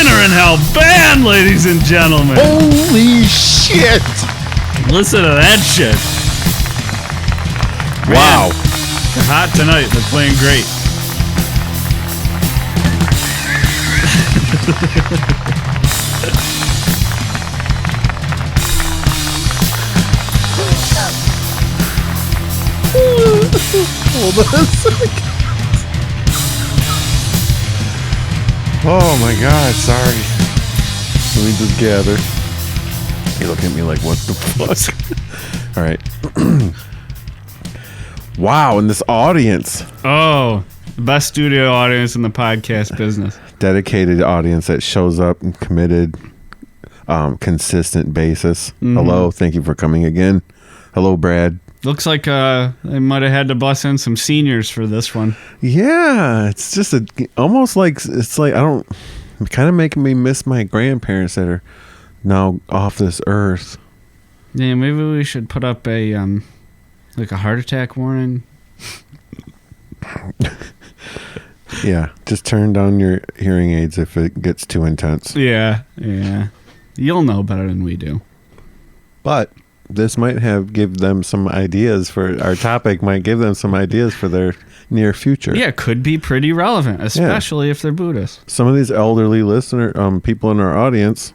Dinner in Hell band, ladies and gentlemen. Holy shit! Listen to that shit. Wow. Man, they're hot tonight. They're playing great. Hold on a second. Oh my god, sorry. Let me just gather. You look at me like, what the fuck? All right. Wow, and this audience. Oh, the best studio audience in the podcast business. Dedicated audience that shows up and committed, consistent basis. Mm-hmm. Hello, thank you for coming again. Hello, Brad. Looks like they might have had to bus in some seniors for this one. Yeah, it's just almost like it's kind of making me miss my grandparents that are now off this earth. Yeah, maybe we should put up a like a heart attack warning. Yeah, just turn down your hearing aids if it gets too intense. Yeah. You'll know better than we do. But this might give them some ideas for our topic, might give them some ideas for their near future. Yeah, it could be pretty relevant, especially if they're Buddhist. Some of these elderly people in our audience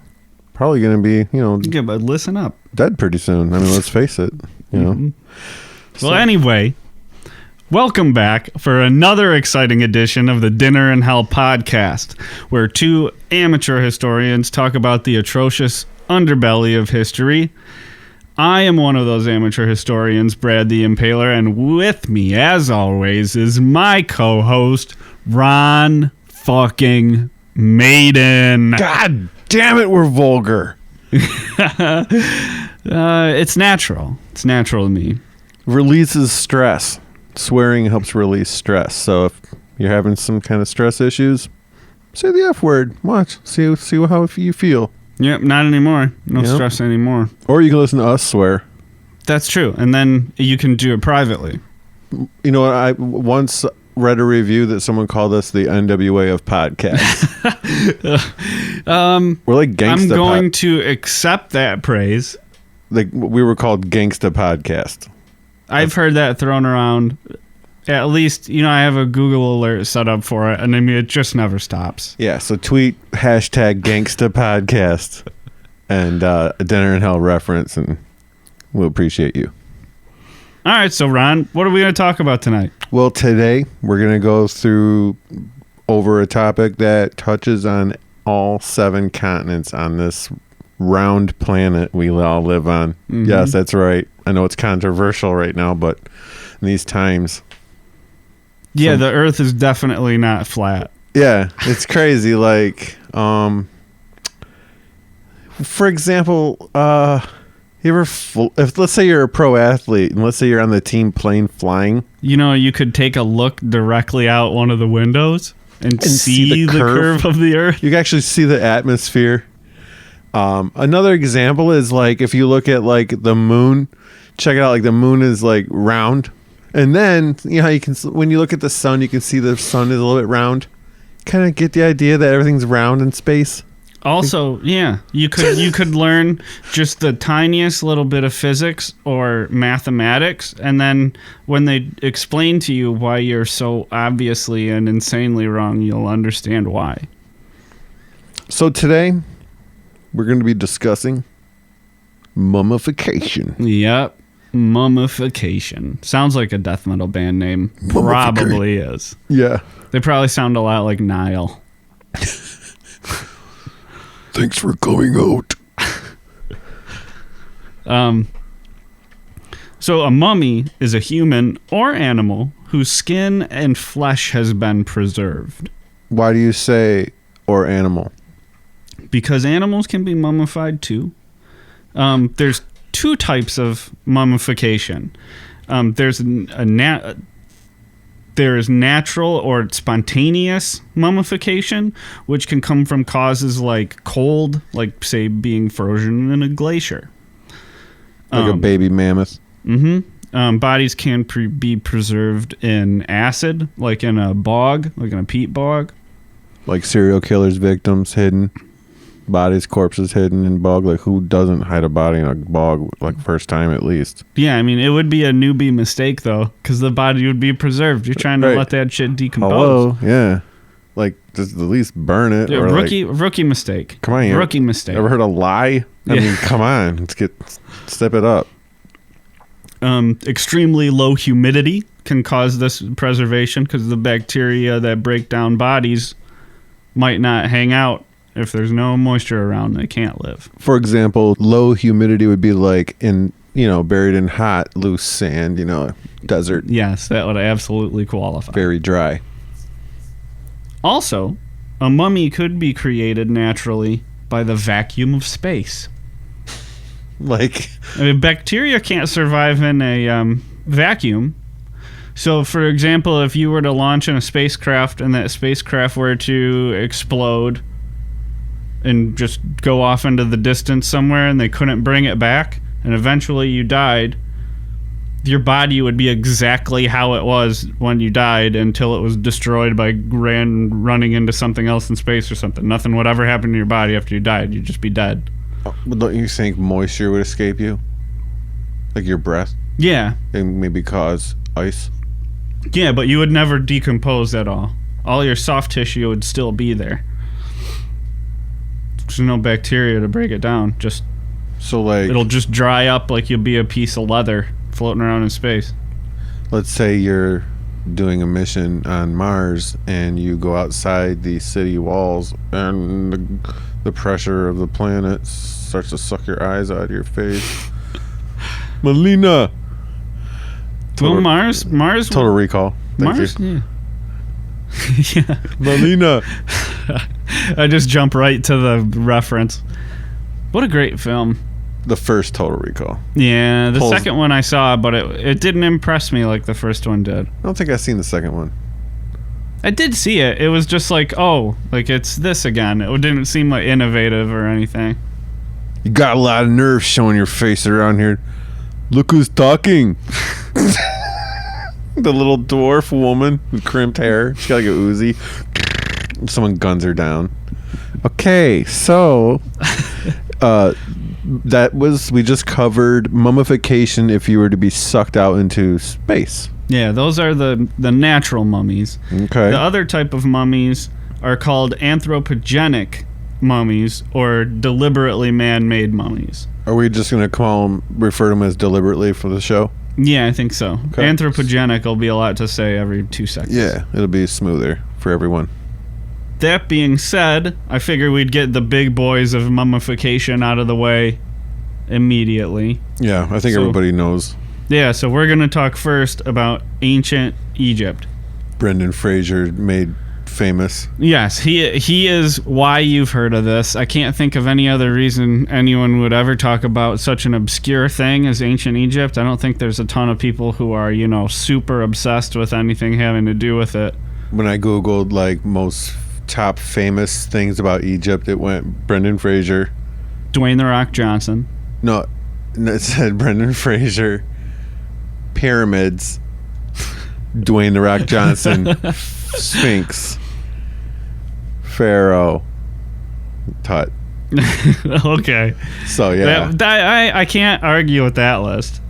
probably going to be, yeah, but listen up. Dead pretty soon. I mean, let's face it, Mm-hmm. Well, anyway, welcome back for another exciting edition of the Dinner in Hell podcast, where two amateur historians talk about the atrocious underbelly of history. I am one of those amateur historians, Brad the Impaler, and with me, as always, is my co-host, Ron fucking Maiden. God damn it, we're vulgar. It's natural. It's natural to me. Releases stress. Swearing helps release stress. So if you're having some kind of stress issues, say the F word. Watch. See how you feel. Yep, not anymore. No stress anymore. Or you can listen to us swear. That's true. And then you can do it privately. You know what? I once read a review that someone called us the NWA of podcasts. We're like gangsta. I'm going to accept that praise. Like we were called Gangsta Podcast. I've heard that thrown around. At least, I have a Google alert set up for it, and I mean, it just never stops. Yeah, so tweet hashtag Gangsta Podcast and a Dinner in Hell reference, and we'll appreciate you. All right, so Ron, what are we going to talk about tonight? Well, today we're going to go over a topic that touches on all 7 continents on this round planet we all live on. Mm-hmm. Yes, that's right. I know it's controversial right now, but in these times... Yeah, the Earth is definitely not flat. Yeah, it's crazy. Like, for example, if let's say you're a pro athlete and let's say you're on the team plane flying, you could take a look directly out one of the windows and see the curve of the Earth. You can actually see the atmosphere. Another example is like if you look at like the moon, check it out. Like the moon is like round. And then, how you can, when you look at the sun, you can see the sun is a little bit round. Kind of get the idea that everything's round in space. Also, yeah, you could learn just the tiniest little bit of physics or mathematics, and then when they explain to you why you're so obviously and insanely wrong, you'll understand why. So today, we're going to be discussing mummification. Yep. Mummification. Sounds like a death metal band name. Probably is. Yeah. They probably sound a lot like Nile. Thanks for coming out. So a mummy is a human or animal whose skin and flesh has been preserved. Why do you say or animal? Because animals can be mummified too. There's 2 types of mummification. There is natural or spontaneous mummification, which can come from causes like cold, like say being frozen in a glacier. Like a baby mammoth. Mm-hmm. Bodies can be preserved in acid, like in a bog, like in a peat bog. like serial killers, victims hidden, bodies, corpses hidden in bog. Like, who doesn't hide a body in a bog, like, first time at least? Yeah, I mean, it would be a newbie mistake, though, because the body would be preserved. You're trying to let that shit decompose. Hello? Yeah. Like, just at least burn it. Yeah, or rookie mistake. Come on, rookie mistake. Ever heard a lie? I mean, come on. Step it up. Extremely low humidity can cause this preservation because the bacteria that break down bodies might not hang out. If there's no moisture around, they can't live. For example, low humidity would be like buried in hot, loose sand, desert. Yes, that would absolutely qualify. Very dry. Also, a mummy could be created naturally by the vacuum of space. Like, I mean, bacteria can't survive in a vacuum. So, for example, if you were to launch in a spacecraft and that spacecraft were to explode and just go off into the distance somewhere and they couldn't bring it back, and eventually you died, your body would be exactly how it was when you died until it was destroyed by running into something else in space or something. Nothing would ever happen to your body after you died. You'd just be dead. But don't you think moisture would escape you? Like your breath? Yeah. And maybe cause ice? Yeah, but you would never decompose at all. All your soft tissue would still be there. There's no bacteria to break it down. It'll just dry up like you'll be a piece of leather floating around in space. Let's say you're doing a mission on Mars and you go outside the city walls and the pressure of the planet starts to suck your eyes out of your face. Melina. Mars. Total Recall. Mars. Yeah. Yeah. Melina. I just jump right to the reference. What a great film. The first Total Recall. Yeah, the second one I saw, but it didn't impress me like the first one did. I don't think I've seen the second one. I did see it. It was just like, it's this again. It didn't seem like innovative or anything. You got a lot of nerve showing your face around here. Look who's talking. The little dwarf woman with crimped hair. She's got like a Uzi. Someone guns her down. Okay, so we just covered mummification if you were to be sucked out into space. Yeah, those are the natural mummies. Okay. The other type of mummies are called anthropogenic mummies or deliberately man-made mummies. Are we just going to refer to them as deliberately for the show? Yeah, I think so. Okay. Anthropogenic will be a lot to say every 2 seconds. Yeah, it'll be smoother for everyone. That being said, I figured we'd get the big boys of mummification out of the way immediately. Yeah, I think everybody knows. Yeah, so we're going to talk first about ancient Egypt. Brendan Fraser made famous. Yes, he is why you've heard of this. I can't think of any other reason anyone would ever talk about such an obscure thing as ancient Egypt. I don't think there's a ton of people who are, super obsessed with anything having to do with it. When I Googled, like, most top famous things about Egypt, it went Brendan Fraser. Dwayne "The Rock" Johnson. No, it said Brendan Fraser, pyramids, Dwayne "The Rock" Johnson, Sphinx, Pharaoh, Tut. Okay. So, yeah. I can't argue with that list.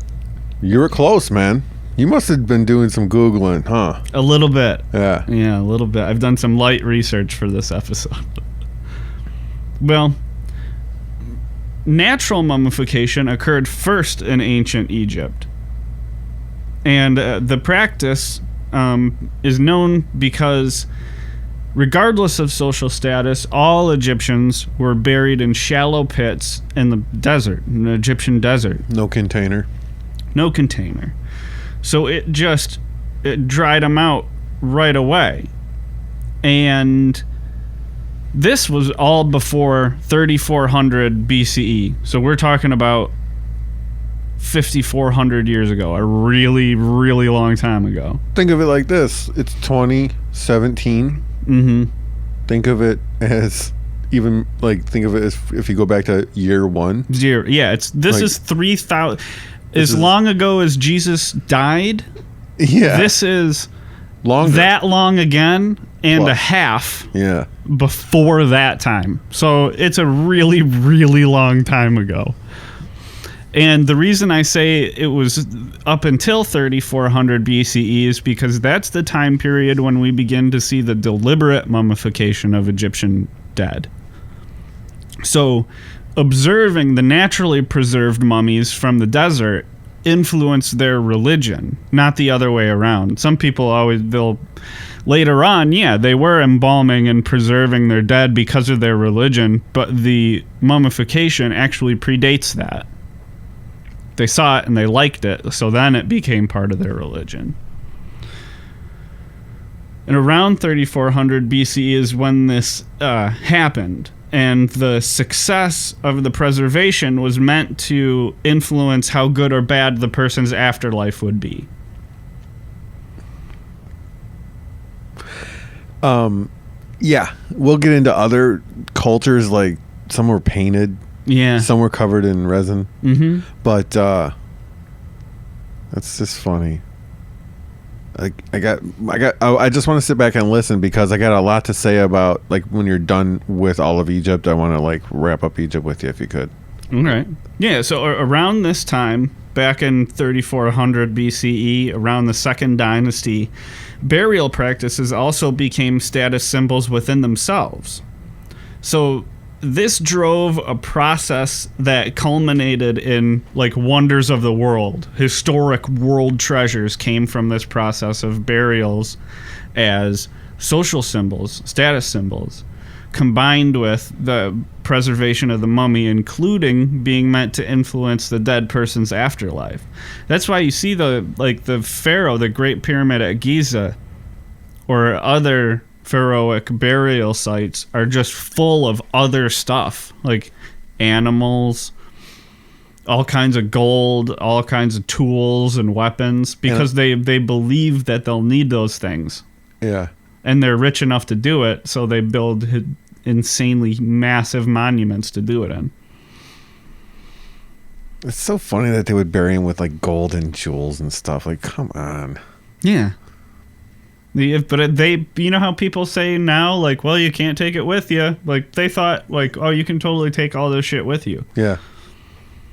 You were close, man. You must have been doing some Googling, huh? A little bit. Yeah. Yeah, a little bit. I've done some light research for this episode. Well, natural mummification occurred first in ancient Egypt. And the practice is known because, regardless of social status, all Egyptians were buried in shallow pits in the desert, in the Egyptian desert. No container. No container. So it dried them out right away. And this was all before 3400 BCE. So we're talking about 5,400 years ago, a really, really long time ago. Think of it like this. It's 2017. Mm-hmm. Think of it as think of it as if you go back to year 1. Zero. Yeah, this is 3,000. As long ago as Jesus died, yeah. This is longer. That long again and a half. Yeah. before that time. So it's a really, really long time ago. And the reason I say it was up until 3400 BCE is because that's the time period when we begin to see the deliberate mummification of Egyptian dead. So observing the naturally preserved mummies from the desert influenced their religion, not the other way around. Some people they'll later on, they were embalming and preserving their dead because of their religion, but the mummification actually predates that. They saw it and they liked it, so then it became part of their religion. And around 3400 BCE is when this happened, and the success of the preservation was meant to influence how good or bad the person's afterlife would be. Yeah, we'll get into other cultures, like some were painted. Yeah. Some were covered in resin. Mm-hmm. But that's just funny. I just want to sit back and listen because I got a lot to say about, like, when you're done with all of Egypt, I want to, like, wrap up Egypt with you if you could. All right. Yeah, so around this time, back in 3400 BCE, around the Second Dynasty, burial practices also became status symbols within themselves. So this drove a process that culminated in, like, wonders of the world. Historic world treasures came from this process of burials as social symbols, status symbols, combined with the preservation of the mummy, including being meant to influence the dead person's afterlife. That's why you see the pharaoh, the Great Pyramid at Giza, or other pharaohic burial sites are just full of other stuff, like animals, all kinds of gold, all kinds of tools and weapons, because they believe that they'll need those things. Yeah. And they're rich enough to do it, so they build insanely massive monuments to do it in. It's so funny that they would bury him with, like, gold and jewels and stuff. Like, come on. Yeah. But you know how people say now, like, well, you can't take it with you. Like, they thought, like, oh, you can totally take all this shit with you. Yeah.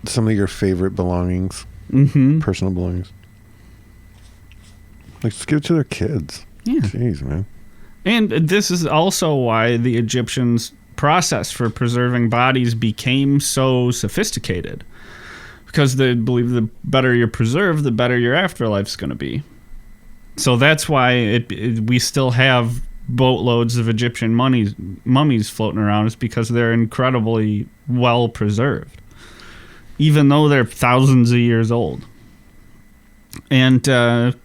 Some of your favorite belongings. Mm-hmm. Personal belongings. Like, just give it to their kids. Yeah. Jeez, man. And this is also why the Egyptians' process for preserving bodies became so sophisticated. Because they believe the better you're preserved, the better your afterlife's going to be. So that's why we still have boatloads of Egyptian mummies floating around, is because they're incredibly well preserved, even though they're thousands of years old. And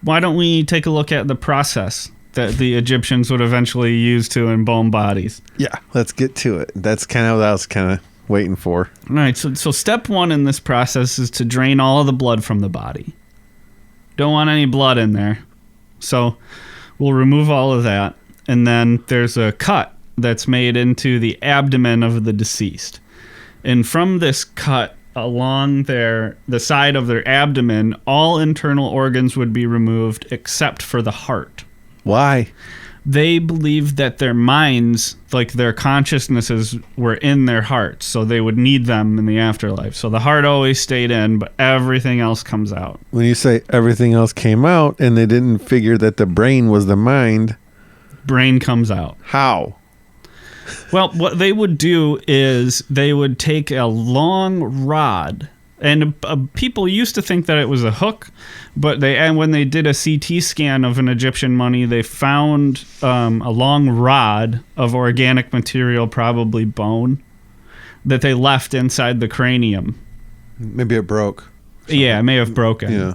why don't we take a look at the process that the Egyptians would eventually use to embalm bodies? Yeah, let's get to it. That's kind of what I was kind of waiting for. All right, so step one in this process is to drain all of the blood from the body. Don't want any blood in there. So we'll remove all of that, and then there's a cut that's made into the abdomen of the deceased. And from this cut along the side of their abdomen, all internal organs would be removed except for the heart. Why? They believed that their minds, like their consciousnesses, were in their hearts, so they would need them in the afterlife. So the heart always stayed in, but everything else comes out. When you say everything else came out and they didn't figure that the brain was the mind, brain comes out. How? Well, what they would do is they would take a long rod, and people used to think that it was a hook, but when they did a CT scan of an Egyptian mummy, they found a long rod of organic material, probably bone, that they left inside the cranium. Maybe it broke. Yeah, it may have broken. Yeah.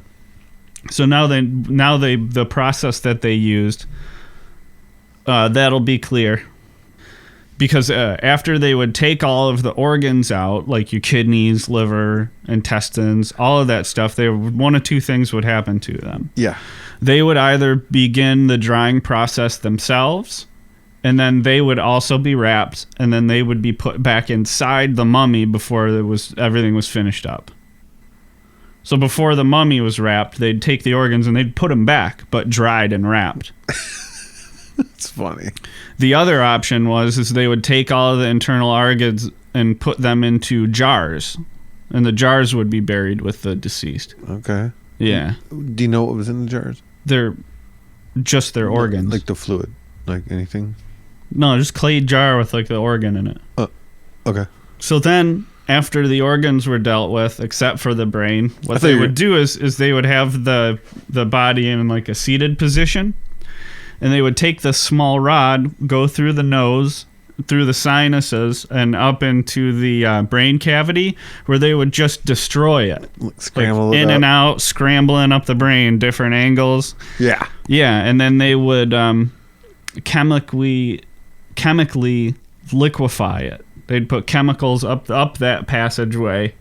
So the process that they used, that'll be clear. Because after they would take all of the organs out, like your kidneys, liver, intestines, all of that stuff, one of two things would happen to them. Yeah. They would either begin the drying process themselves, and then they would also be wrapped, and then they would be put back inside the mummy before everything was finished up. So before the mummy was wrapped, they'd take the organs and they'd put them back, but dried and wrapped. It's funny. The other option is they would take all of the internal organs and put them into jars, and the jars would be buried with the deceased. Okay. Yeah. Do you know what was in the jars? They're just their organs. Like the fluid, like anything? No, just clay jar with like the organ in it. Okay. So then, after the organs were dealt with, except for the brain, what they would do is they would have the body in like a seated position, and they would take the small rod, go through the nose, through the sinuses, and up into the brain cavity, where they would just destroy it. Scramble it in up. and out, scrambling up the brain, different angles. Yeah. Yeah, and then they would chemically liquefy it. They'd put chemicals up that passageway,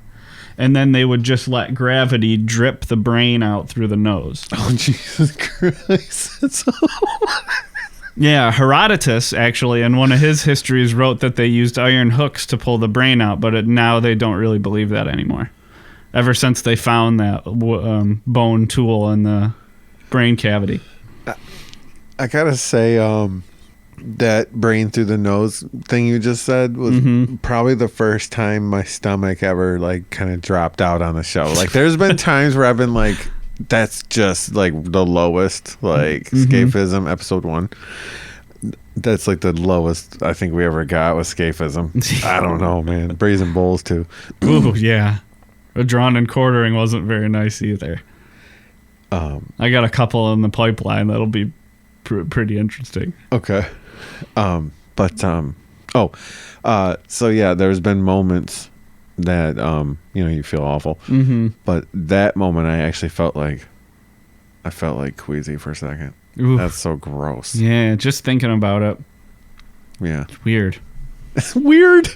and then they would just let gravity drip the brain out through the nose. Oh, Jesus Christ. That's so... Yeah, Herodotus, actually, in one of his histories, wrote that they used iron hooks to pull the brain out, but now they don't really believe that anymore. Ever since they found that bone tool in the brain cavity. I gotta say, that brain through the nose thing you just said was probably the first time my stomach ever like kind of dropped out on the show. Like there's been times where I've been like, that's just like the lowest, like escapism, episode 1. That's like the lowest I think we ever got with escapism. I don't know, man. Brazen Bowls too. Ooh, yeah. The drawn and quartering wasn't very nice either. I got a couple in the pipeline that'll be pretty interesting. Okay. So yeah, there's been moments that you feel awful, but that moment I actually felt like queasy for a second. Ooh. That's so gross. Yeah, just thinking about it. Yeah, It's weird. it's weird.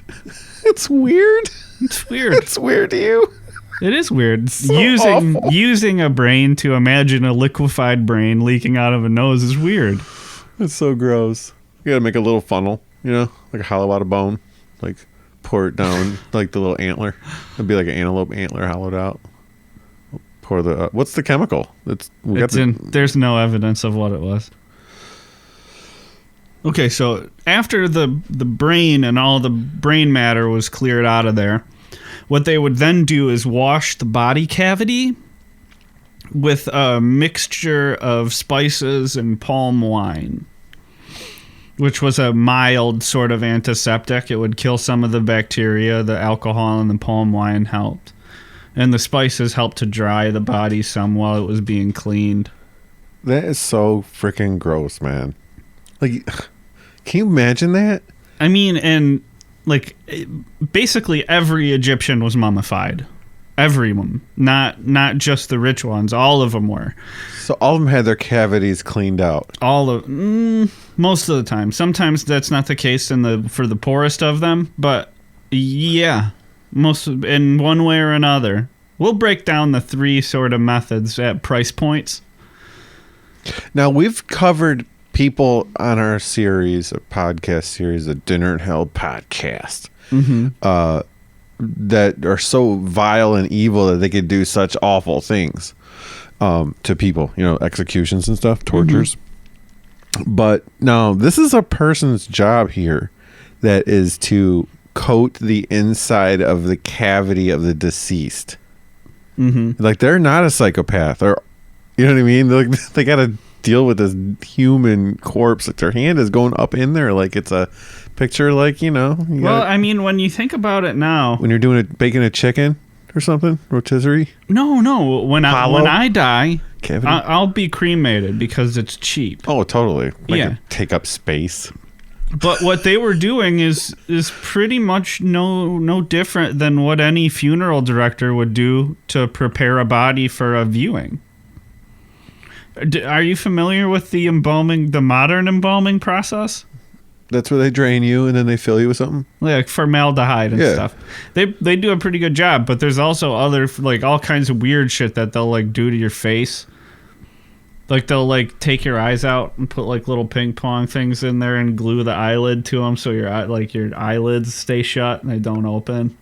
It's weird. It's weird. It's weird to you. It is weird. So awful. Using a brain to imagine a liquefied brain leaking out of a nose is weird. It's so gross. You gotta make a little funnel, like a hollow out of bone, like pour it down like the little antler. It'd be like an antelope antler hollowed out. Pour the what's the chemical? There's no evidence of what it was. Okay, so after the brain and all the brain matter was cleared out of there, what they would then do is wash the body cavity with a mixture of spices and palm wine, which was a mild sort of antiseptic. It would kill some of the bacteria. The alcohol and the palm wine helped. And the spices helped to dry the body some while it was being cleaned. That is so freaking gross, man. Like, can you imagine that? I mean, and like basically every Egyptian was mummified. Everyone, not just the rich ones. All of them were. So all of them had their cavities cleaned out. Most of the time. Sometimes that's not the case for the poorest of them, but yeah, in one way or another. We'll break down the 3 sort of methods at price points. Now we've covered people on our podcast series, the Dinner in Hell podcast. That are so vile and evil that they could do such awful things to people, executions and stuff, tortures. But no, this is a person's job here that is to coat the inside of the cavity of the deceased. Like they're not a psychopath, or you know what I mean? They got to deal with this human corpse. Like their hand is going up in there like it's a picture, like I mean, when you think about it now, when you're baking a chicken or something, rotisserie. No. When I die, cavity? I'll be cremated because it's cheap. Oh, totally. Yeah. Take up space. But what they were doing is pretty much no different than what any funeral director would do to prepare a body for a viewing. Are you familiar with the modern embalming process? That's where they drain you and then they fill you with something? Like formaldehyde and stuff. They do a pretty good job, but there's also other, like, all kinds of weird shit that they'll, like, do to your face. Like, they'll, like, take your eyes out and put, like, little ping pong things in there and glue the eyelid to them so your eyelids stay shut and they don't open.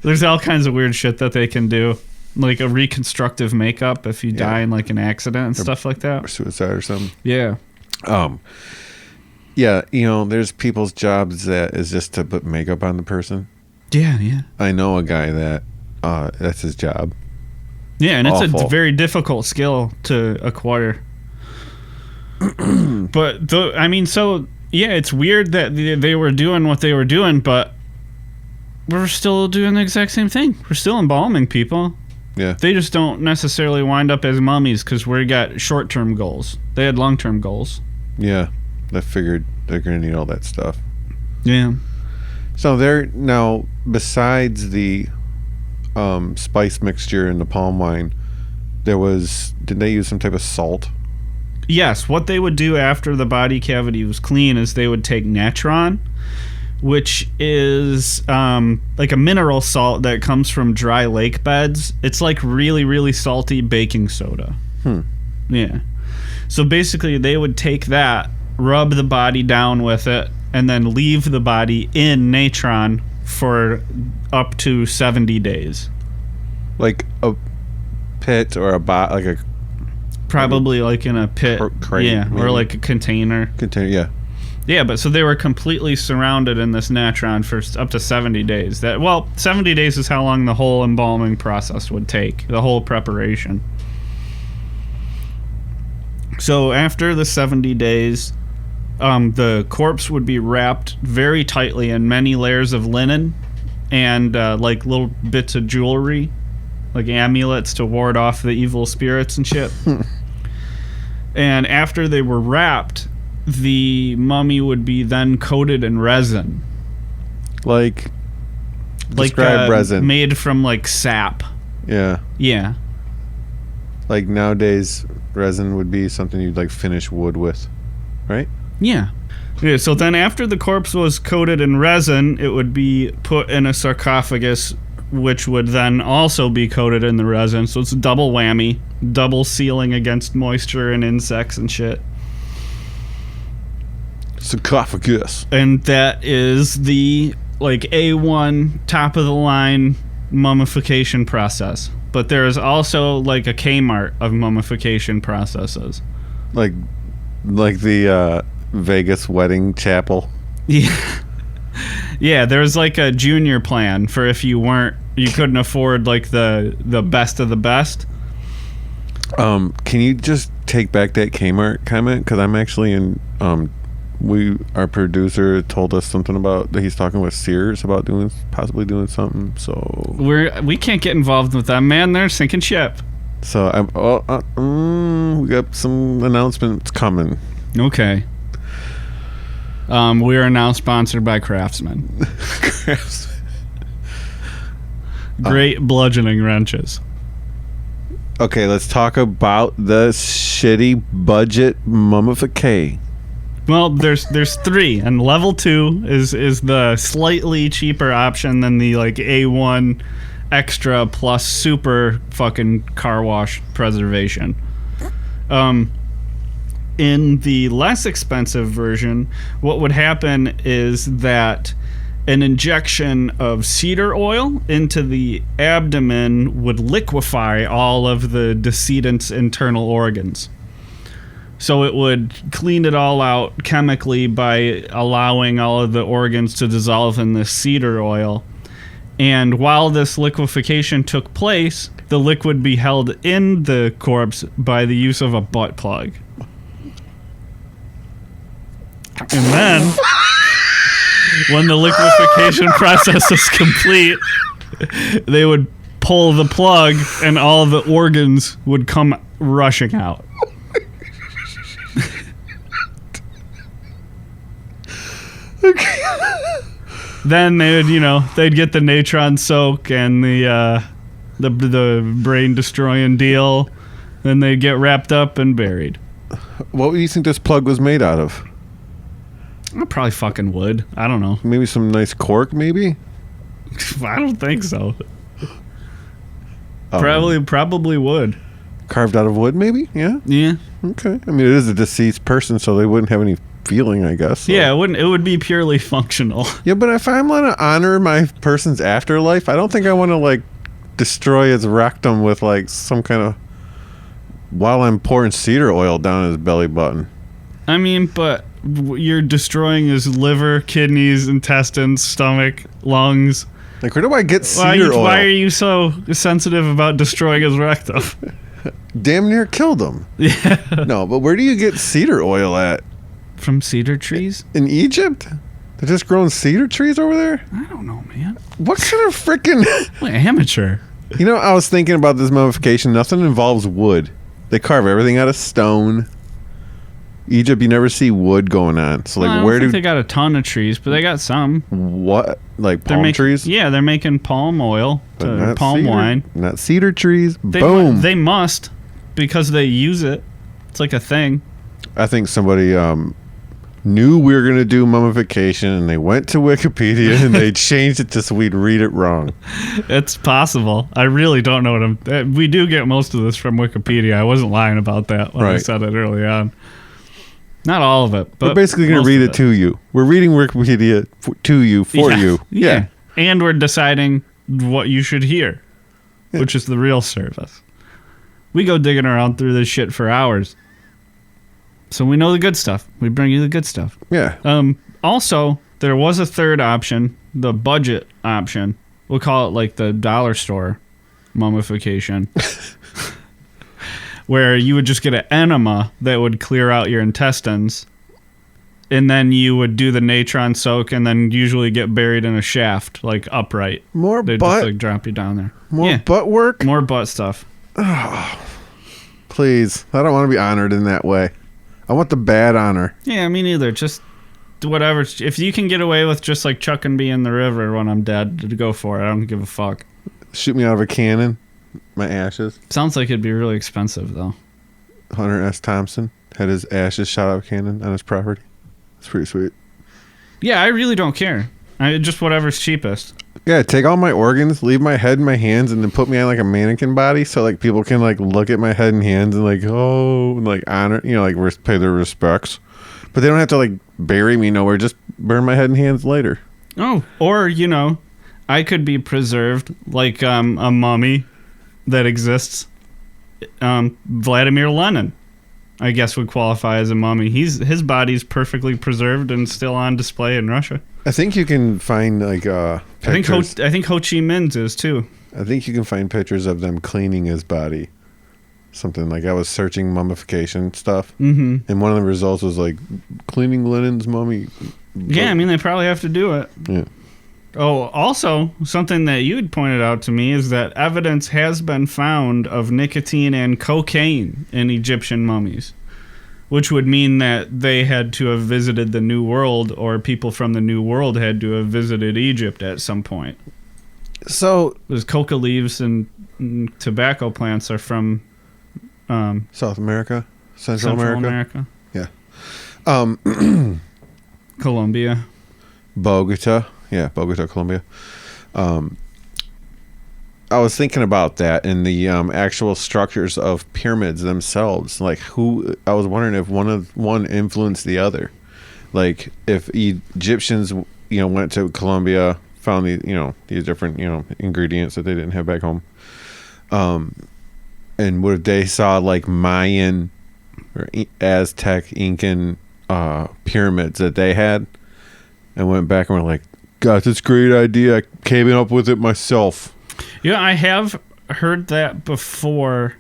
There's all kinds of weird shit that they can do. Like a reconstructive makeup if you die in, like, an accident and stuff like that. Or suicide or something. Yeah. Yeah, there's people's jobs that is just to put makeup on the person. Yeah. I know a guy that that's his job. Yeah, and it's Awful. a very difficult skill to acquire. But it's weird that they were doing what they were doing, but we're still doing the exact same thing. We're still embalming people. Yeah. They just don't necessarily wind up as mummies because we got short-term goals. They had long-term goals. Yeah. I figured they're going to need all that stuff. Yeah. So now, besides the spice mixture in the palm wine, did they use some type of salt? Yes, what they would do after the body cavity was clean is they would take natron, which is like a mineral salt that comes from dry lake beds. It's like really, really salty baking soda. Yeah. So basically they would take that, rub the body down with it, and then leave the body in natron for up to 70 days. Like a pit or like a... Probably like in a pit. Crate, yeah, maybe. or like a container. Yeah. Yeah, but so they were completely surrounded in this natron for up to 70 days. 70 days is how long the whole embalming process would take, the whole preparation. So after the 70 days, the corpse would be wrapped very tightly in many layers of linen and like little bits of jewelry, like amulets to ward off the evil spirits and shit. And after they were wrapped, the mummy would be then coated in resin. Describe resin. Made from like sap. Yeah. Yeah. Like nowadays, resin would be something you'd like finish wood with, right? Yeah. Yeah, so then after the corpse was coated in resin, it would be put in a sarcophagus, which would then also be coated in the resin. So it's a double whammy, double sealing against moisture and insects and shit. Sarcophagus. And that is the like A1 top of the line mummification process. But there is also like a Kmart of mummification processes. Like the Vegas wedding chapel. Yeah. Yeah, there's like a junior plan for if you couldn't afford like the best of the best. Can you just take back that Kmart comment? Because I'm actually in. Our producer told us something about that he's talking with Sears about possibly doing something. So we can't get involved with them, man. They're sinking ship. So we got some announcements coming. Okay. We are now sponsored by Craftsman. Great bludgeoning wrenches. Okay, let's talk about the shitty budget mummification. Well, there's three, and level 2 is the slightly cheaper option than the like A1 extra plus super fucking car wash preservation. In the less expensive version, what would happen is that an injection of cedar oil into the abdomen would liquefy all of the decedent's internal organs. So it would clean it all out chemically by allowing all of the organs to dissolve in this cedar oil. And while this liquefaction took place, the liquid would be held in the corpse by the use of a butt plug. And then, when the liquefaction process is complete, they would pull the plug and all the organs would come rushing out. Then they would, they'd get the natron soak and the brain destroying deal, and they'd get wrapped up and buried. What do you think this plug was made out of? Probably fucking wood. I don't know. Maybe some nice cork, maybe? I don't think so. Probably wood. Carved out of wood, maybe? Yeah? Yeah. Okay. I mean, it is a deceased person, so they wouldn't have any feeling, I guess. So. Yeah, it would be purely functional. Yeah, but if I'm going to honor my person's afterlife, I don't think I want to, like, destroy his rectum with, like, some kind of... while I'm pouring cedar oil down his belly button. I mean, but you're destroying his liver, kidneys, intestines, stomach, lungs. Like, where do I get cedar oil? Why are you so sensitive about destroying his rectum? Damn near killed him. Yeah. No, but where do you get cedar oil at? From cedar trees? In Egypt? They're just growing cedar trees over there? I don't know, man. What kind of freaking... What amateur. You know, I was thinking about this mummification. Nothing involves wood. They carve everything out of stone. Egypt, you never see wood going on. So, like, I don't think they got a ton of trees, but they got some. What? Like palm trees? Yeah, they're making palm oil, palm wine. Not cedar trees. Boom. They must, because they use it. It's like a thing. I think somebody knew we were going to do mummification, and they went to Wikipedia and they changed it just so we'd read it wrong. It's possible. I really don't know what we do get most of this from Wikipedia. I wasn't lying about that when I said it early on. Not all of it, but we're basically going to read it to you. We're reading Wikipedia to you, for you. Yeah. And we're deciding what you should hear, which is the real service. We go digging around through this shit for hours. So we know the good stuff. We bring you the good stuff. Yeah. Also, there was a third option, the budget option. We'll call it like the dollar store mummification. Where you would just get an enema that would clear out your intestines. And then you would do the natron soak and then usually get buried in a shaft, like upright. They'd just like drop you down there. More butt work? More butt stuff. Oh, please. I don't want to be honored in that way. I want the bad honor. Yeah, me neither. Just whatever. If you can get away with just like chucking me in the river when I'm dead, to go for it. I don't give a fuck. Shoot me out of a cannon. My ashes. Sounds like it'd be really expensive, though. Hunter S. Thompson had his ashes shot out of a cannon on his property. It's pretty sweet. Yeah, I really don't care. Just whatever's cheapest. Yeah, take all my organs, leave my head and my hands, and then put me on like a mannequin body so like people can like look at my head and hands and like, oh, and, like honor, you know, like pay their respects. But they don't have to like bury me nowhere. Just burn my head and hands later. Oh, or, you know, I could be preserved like a mummy that exists. Vladimir Lenin, I guess, would qualify as a mummy. His body's perfectly preserved and still on display in Russia. I think you can find like pictures. I think Ho Chi Minh's is too. I think you can find pictures of them cleaning his body. Something like I was searching mummification stuff, and one of the results was like cleaning Lenin's mummy. Yeah, I mean they probably have to do it. Yeah. Oh, also, something that you had pointed out to me is that evidence has been found of nicotine and cocaine in Egyptian mummies, which would mean that they had to have visited the New World, or people from the New World had to have visited Egypt at some point. So, because coca leaves and tobacco plants are from South America, Central America. Yeah. Colombia. Bogota. Yeah, Bogota, Colombia. I was thinking about that in the actual structures of pyramids themselves. Like, I was wondering if one influenced the other. Like, if Egyptians, went to Colombia, found these different, ingredients that they didn't have back home. And what if they saw like Mayan or Aztec, Incan pyramids that they had, and went back and were like, got this great idea. I came up with it myself. Yeah, I have heard that before.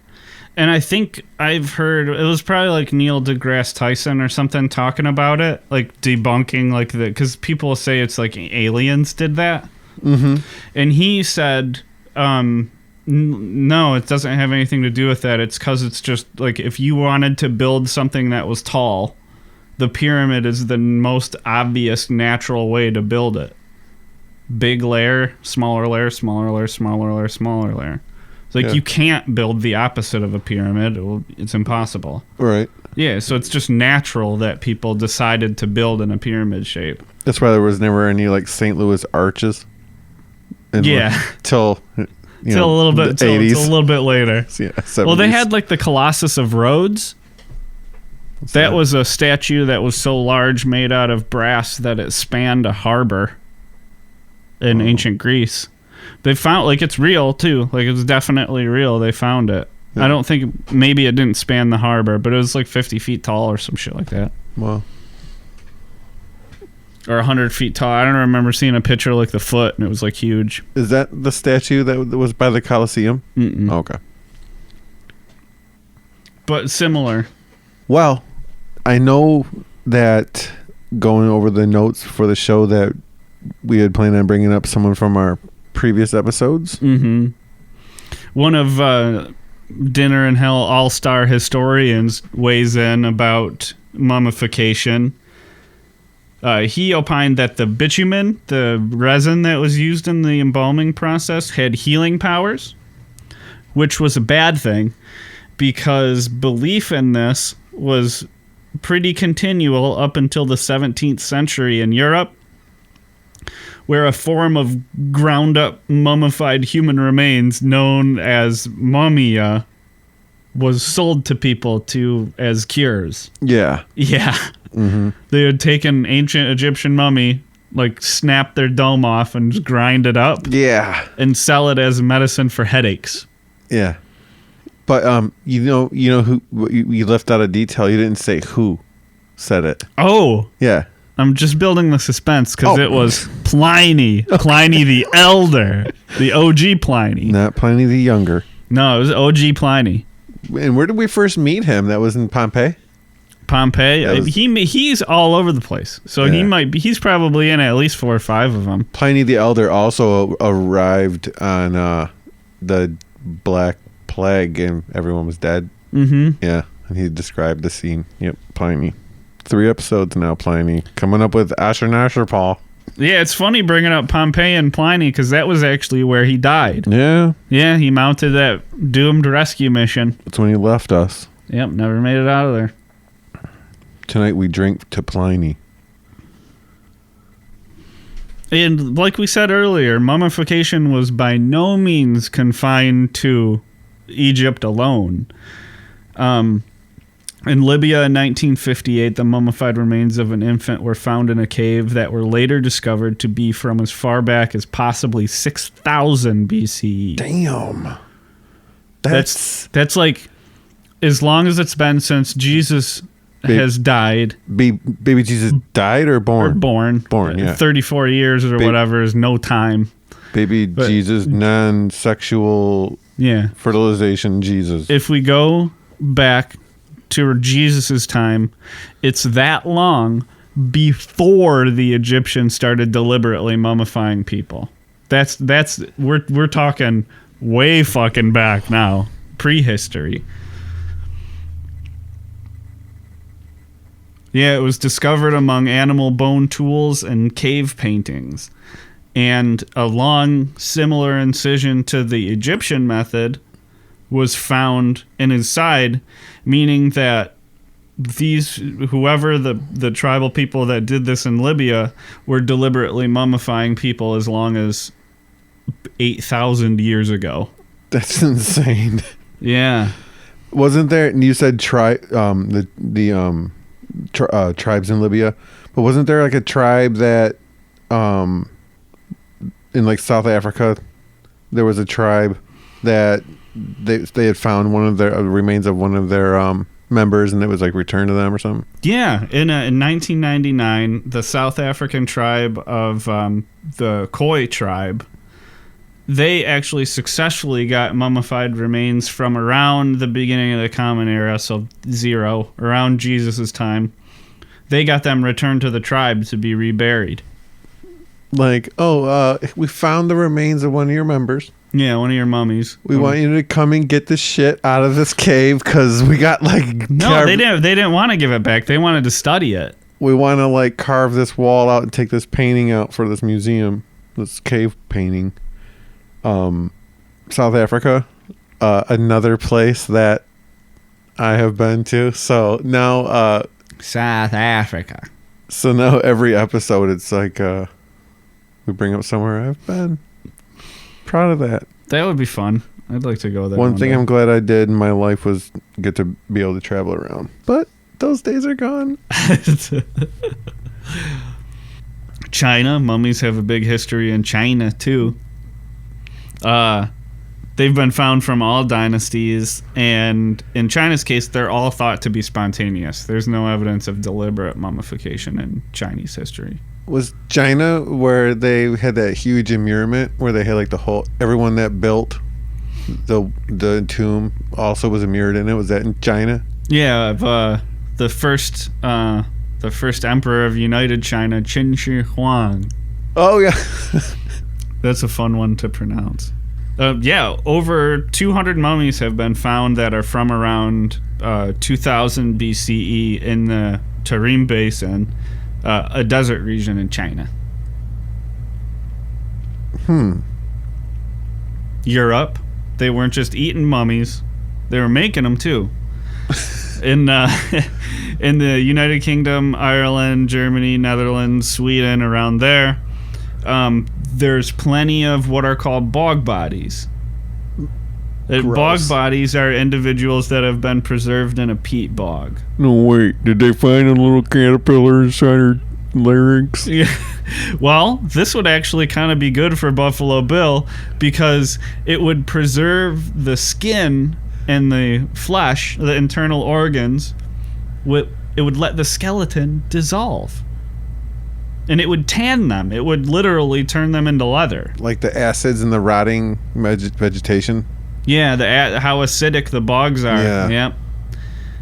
And I think I've heard, it was probably like Neil deGrasse Tyson or something talking about it, like debunking like because people say it's like aliens did that. Mm-hmm. And he said, no, it doesn't have anything to do with that. It's because it's just like if you wanted to build something that was tall, the pyramid is the most obvious natural way to build it. Big layer, smaller layer, smaller layer, smaller layer, smaller layer. It's like you can't build the opposite of a pyramid. It's impossible. Right. Yeah, so it's just natural that people decided to build in a pyramid shape. That's why there was never any like St. Louis arches. Till a little bit 80s. Till a little bit later. Yeah, 70s. Well, they had like the Colossus of Rhodes. That was a statue that was so large, made out of brass, that it spanned a harbor in ancient Greece. They found, like, it's real too. Like, it's definitely real. They found it. Yeah. I don't think, maybe it didn't span the harbor, but it was like 50 feet tall or some shit like that. Well, or 100 feet tall. I don't remember seeing a picture like the foot, and it was like huge. is that the statue that was by the Colosseum? Mm-mm. Okay. But similar. Well, I know that going over the notes for the show that we had planned on bringing up someone from our previous episodes. Mm-hmm. One of Dinner in Hell all-star historians weighs in about mummification. He opined that the bitumen, the resin that was used in the embalming process, had healing powers, which was a bad thing because belief in this was pretty continual up until the 17th century in Europe, where a form of ground-up mummified human remains known as mumia was sold to people as cures. Yeah. Yeah. Mm-hmm. They had taken ancient Egyptian mummy, like snap their dome off and just grind it up. Yeah. And sell it as medicine for headaches. Yeah. But you know who you left out a detail. You didn't say who said it. Oh. Yeah. I'm just building the suspense because it was Pliny. Pliny the Elder. The OG Pliny. Not Pliny the Younger. No, it was OG Pliny. And where did we first meet him? That was in Pompeii? Pompeii. He's all over the place. So Yeah. he's probably in at least 4 or 5 of them. Pliny the Elder also arrived on the Black Plague and everyone was dead. Mm-hmm. Yeah. And he described the scene. Yep. Pliny. 3 episodes now, Pliny. Coming up with Ashurnashirpal. Yeah, it's funny bringing up Pompeii and Pliny because that was actually where he died. Yeah. Yeah, he mounted that doomed rescue mission. That's when he left us. Yep, never made it out of there. Tonight we drink to Pliny. And like we said earlier, mummification was by no means confined to Egypt alone. In Libya in 1958, the mummified remains of an infant were found in a cave that were later discovered to be from as far back as possibly 6,000 BCE. Damn. That's like as long as it's been since Jesus has died. Baby Jesus died or born? Or born. Born, yeah. 34 years or whatever is no time. Baby Jesus, non-sexual fertilization Jesus. If we go back to Jesus' time, it's that long before the Egyptians started deliberately mummifying people. We're talking way fucking back now, prehistory. Yeah, it was discovered among animal bone tools and cave paintings. And a long, similar incision to the Egyptian method was found in his side, meaning that whoever the tribal people that did this in Libya were deliberately mummifying people as long as 8,000 years ago. That's insane. Yeah. Wasn't there? And you said tribes in Libya, but wasn't there like a tribe that in like South Africa, there was a tribe that they had found one of their remains of one of their members, and it was like returned to them or something. Yeah, in 1999, the South African tribe of the Khoi tribe, they actually successfully got mummified remains from around the beginning of the Common Era, so 0, around Jesus' time. They got them returned to the tribe to be reburied. Like, we found the remains of one of your members. Yeah, one of your mummies. We want you to come and get this shit out of this cave because we got like... No, they didn't want to give it back. They wanted to study it. We want to like carve this wall out and take this painting out for this museum. This cave painting. South Africa. Another place that I have been to. So now... South Africa. So now every episode it's like... we bring up somewhere I've been. Proud of that. That would be fun. I'd like to go there. One thing day. I'm glad I did in my life was get to be able to travel around. But those days are gone. China. Mummies have a big history in China, too. They They've been found from all dynasties, and in China's case, they're all thought to be spontaneous. There's no evidence of deliberate mummification in Chinese history. Was China where they had that huge immurement where they had like the whole everyone that built the tomb also was immured in it? Was that in China? Yeah, the first emperor of United China, Qin Shi Huang. Oh yeah. That's a fun one to pronounce. Over 200 mummies have been found that are from around 2000 BCE in the Tarim Basin, a desert region in China. Europe, they weren't just eating mummies, they were making them too. In the United Kingdom, Ireland, Germany, Netherlands, Sweden, around there, there's plenty of what are called bog bodies. Bog bodies are individuals that have been preserved in a peat bog. No, wait. Did they find a little caterpillar inside her larynx? Yeah. Well, this would actually kind of be good for Buffalo Bill because it would preserve the skin and the flesh, the internal organs. It would let the skeleton dissolve. And it would tan them. It would literally turn them into leather. Like the acids and the rotting vegetation? Yeah, how acidic the bogs are. Yeah. Yep.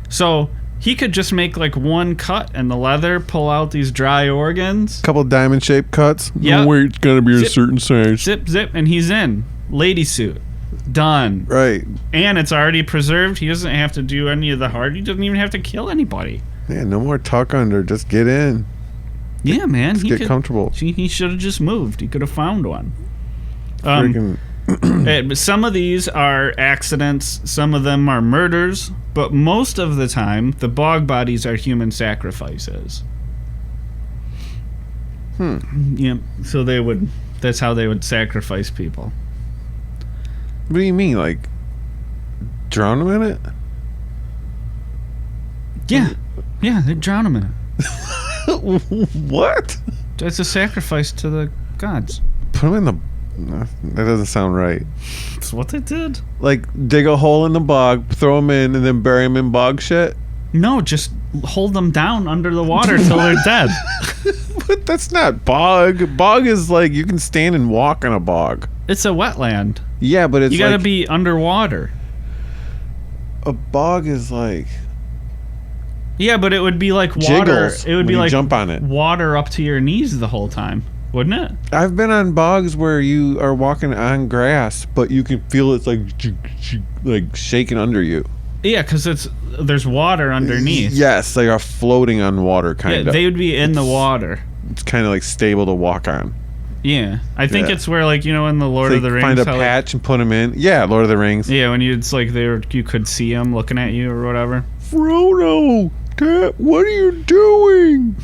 So he could just make like one cut in the leather, pull out these dry organs. Couple diamond-shaped cuts? Yeah. No, wait, it's got to be a certain size. Zip, zip, and he's in. Lady suit. Done. Right. And it's already preserved. He doesn't have to do any of the hard. He doesn't even have to kill anybody. Yeah, no more tuck under. Just get in. Yeah, man. Just get comfortable. He should have just moved. He could have found one. Some of these are accidents. Some of them are murders. But most of the time, the bog bodies are human sacrifices. Yeah. So that's how they would sacrifice people. What do you mean? Like, drown them in it? Yeah. Yeah, they drown them in it. What? It's a sacrifice to the gods. Put them in the... That doesn't sound right. That's what they did. Like, dig a hole in the bog, throw them in, and then bury them in bog shit? No, just hold them down under the water till they're dead. But that's not bog. Bog is like, you can stand and walk in a bog. It's a wetland. Yeah, but it's you gotta be underwater. A bog is like... Yeah, but it would be like water. Jiggles It would be when you like jump on it. Water up to your knees the whole time, wouldn't it? I've been on bogs where you are walking on grass, but you can feel it's like shaking under you. Yeah, because there's water underneath. Yes, they are floating on water, kind of. They would be in the water. It's kind of like stable to walk on. Yeah, I think it's where in the Lord of the Rings, find a patch and put them in. Yeah, Lord of the Rings. Yeah, when you could see them looking at you or whatever. Frodo, Dad, what are you doing?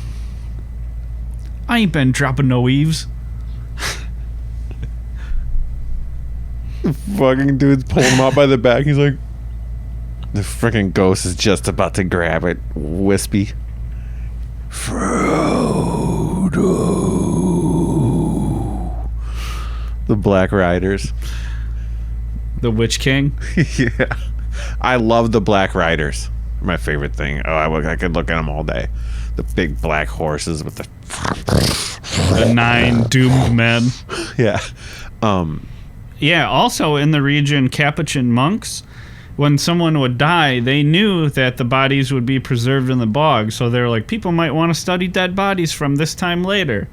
I ain't been dropping no eaves. Fucking dude's pulling him out by the back. He's like, the freaking ghost is just about to grab it. Wispy. Frodo. The Black Riders. The Witch King. Yeah. I love the Black Riders. My favorite thing. Oh, I could look at them all day. The big black horses with the 9 doomed men. Yeah. Yeah, also in the region, Capuchin monks, when someone would die, they knew that the bodies would be preserved in the bog. So they're like, people might want to study dead bodies from this time later.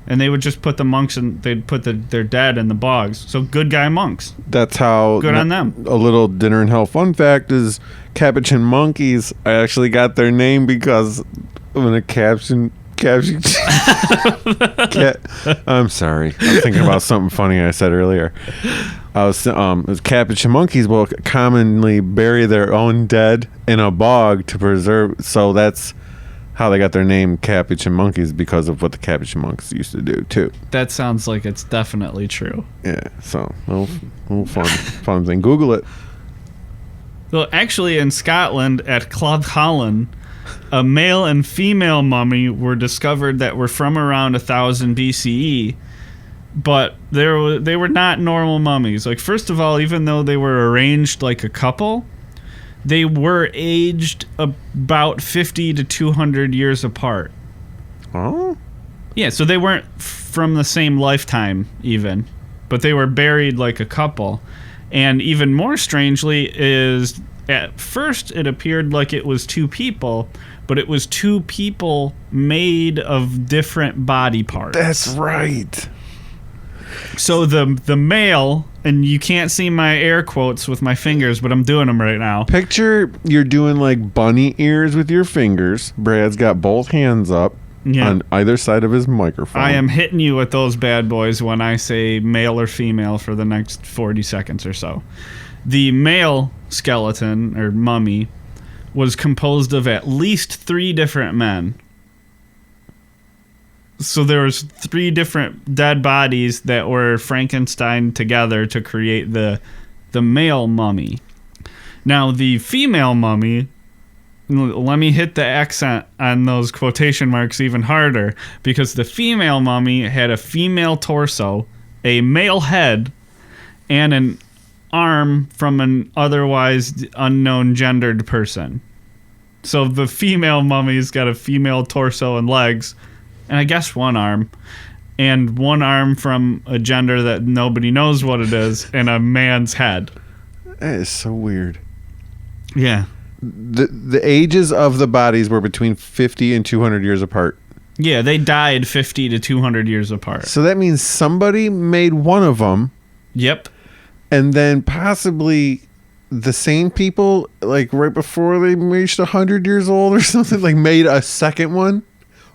And they would just put the monks they'd put their dead in the bogs. So good guy monks. That's how... Good on them. A little Dinner in Hell fun fact is Capuchin monkeys actually got their name because when a caption... I'm sorry. I'm thinking about something funny I said earlier. Capuchin monkeys will commonly bury their own dead in a bog to preserve... So that's... how they got their name Capuchin monkeys, because of what the Capuchin monks used to do too. That sounds like it's definitely true. Yeah, so little fun thing. Google it. Well, actually, in Scotland at Cloghallen, a male and female mummy were discovered that were from around 1000 BCE. but they were not normal mummies. Like, first of all, even though they were arranged like a couple, they were aged about 50 to 200 years apart. Oh? Yeah, so they weren't from the same lifetime even, but they were buried like a couple. And even more strangely is, at first it appeared like it was two people, but it was two people made of different body parts. That's right. So the male, and you can't see my air quotes with my fingers, but I'm doing them right now. Picture you're doing like bunny ears with your fingers. Brad's got both hands up on either side of his microphone. I am hitting you with those bad boys when I say male or female for the next 40 seconds or so. The male skeleton, or mummy, was composed of at least 3 different men. So there was 3 different dead bodies that were Frankenstein together to create the male mummy. Now, the female mummy, let me hit the accent on those quotation marks even harder, because the female mummy had a female torso, a male head, and an arm from an otherwise unknown gendered person. So the female mummy's got a female torso and legs, and I guess one arm, and one arm from a gender that nobody knows what it is, and a man's head. That is so weird. Yeah. The ages of the bodies were between 50 and 200 years apart. Yeah, they died 50 to 200 years apart. So that means somebody made one of them. Yep. And then possibly the same people, like right before they reached 100 years old or something, like made a second one.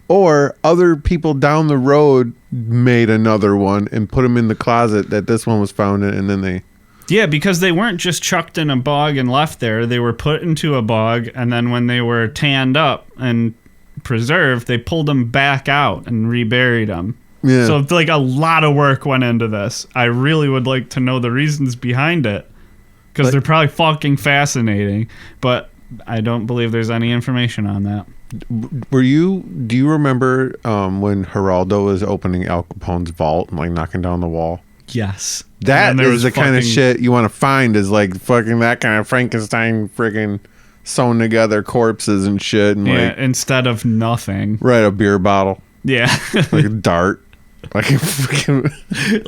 Or other people down the road made another one and put them in the closet that this one was found in, and then they... Yeah, because they weren't just chucked in a bog and left there. They were put into a bog, and then when they were tanned up and preserved, they pulled them back out and reburied them. Yeah. So, like, a lot of work went into this. I really would like to know the reasons behind it, because they're probably fucking fascinating, but I don't believe there's any information on that. Do you remember when Geraldo was opening Al Capone's vault and like knocking down the wall? Yes. That is the kind of shit you want to find, is like fucking that kind of Frankenstein friggin' sewn together corpses and shit. And yeah, like, instead of nothing. Right, a beer bottle. Yeah. Like a dart. Like a freaking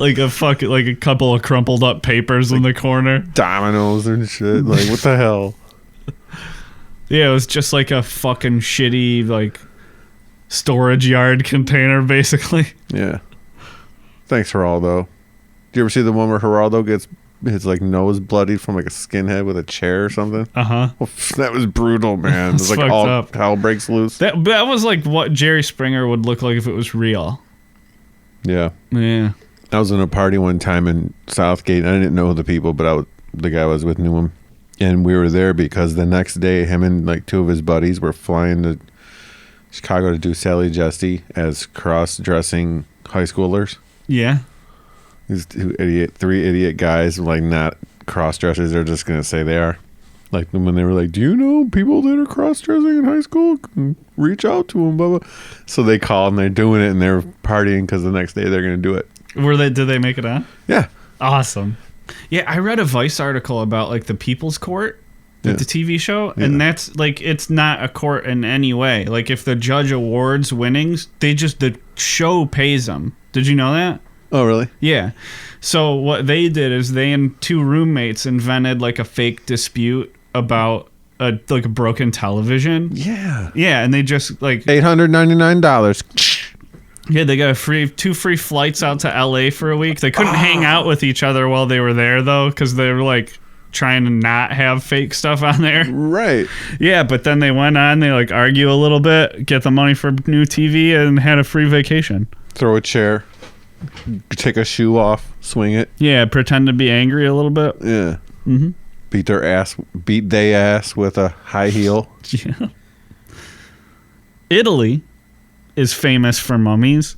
like a couple of crumpled up papers in the corner. Dominoes and shit. Like, what the hell? Yeah, it was just like a fucking shitty, like, storage yard container, basically. Yeah. Thanks, Geraldo. Do you ever see the one where Geraldo gets his, like, nose bloodied from, like, a skinhead with a chair or something? Uh-huh. Well, that was brutal, man. It was like all up. Hell breaks loose. That was like what Jerry Springer would look like if it was real. Yeah. Yeah. I was in a party one time in Southgate. I didn't know the people, but the guy I was with knew him. And we were there because the next day, him and like 2 of his buddies were flying to Chicago to do Sally Jesse as cross-dressing high schoolers. Yeah. These 3 idiot guys, like not cross-dressers. They're just going to say they are. Like when they were like, do you know people that are cross-dressing in high school? Reach out to them, blah, blah. So they called and they're doing it and they're partying because the next day they're going to do it. Did they make it on? Yeah. Awesome. Yeah, I read a Vice article about like the People's Court, the TV show, and that's like, it's not a court in any way. Like if the judge awards winnings, the show pays them. Did you know that? Oh, really? Yeah. So what they did is they and 2 roommates invented like a fake dispute about a broken television. Yeah. Yeah, and they just like $899. Yeah, they got 2 free flights out to LA for a week. They couldn't hang out with each other while they were there though, because they were like trying to not have fake stuff on there. Right. Yeah, but then they went on, they like argue a little bit, get the money for new TV, and had a free vacation. Throw a chair, take a shoe off, swing it. Yeah, pretend to be angry a little bit. Yeah. Mm-hmm. Beat they ass with a high heel. Yeah. Italy is famous for mummies.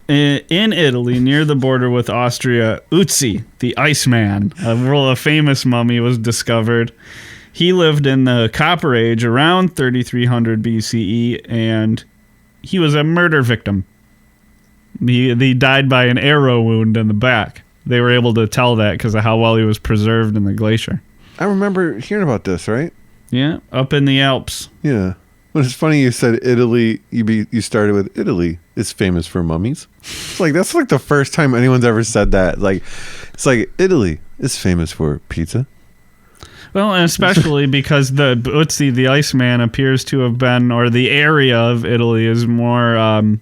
In Italy, near the border with Austria, Uzi, the Iceman, a famous mummy, was discovered. He lived in the Copper Age around 3300 BCE, and he was a murder victim. He died by an arrow wound in the back. They were able to tell that because of how well he was preserved in the glacier. I remember hearing about this, right? Yeah, up in the Alps. Yeah. But it's funny you said Italy. You started with Italy is famous for mummies. It's like that's like the first time anyone's ever said that. Like, it's like Italy is famous for pizza. Well, and especially because the Iceman appears to have been, or the area of Italy is more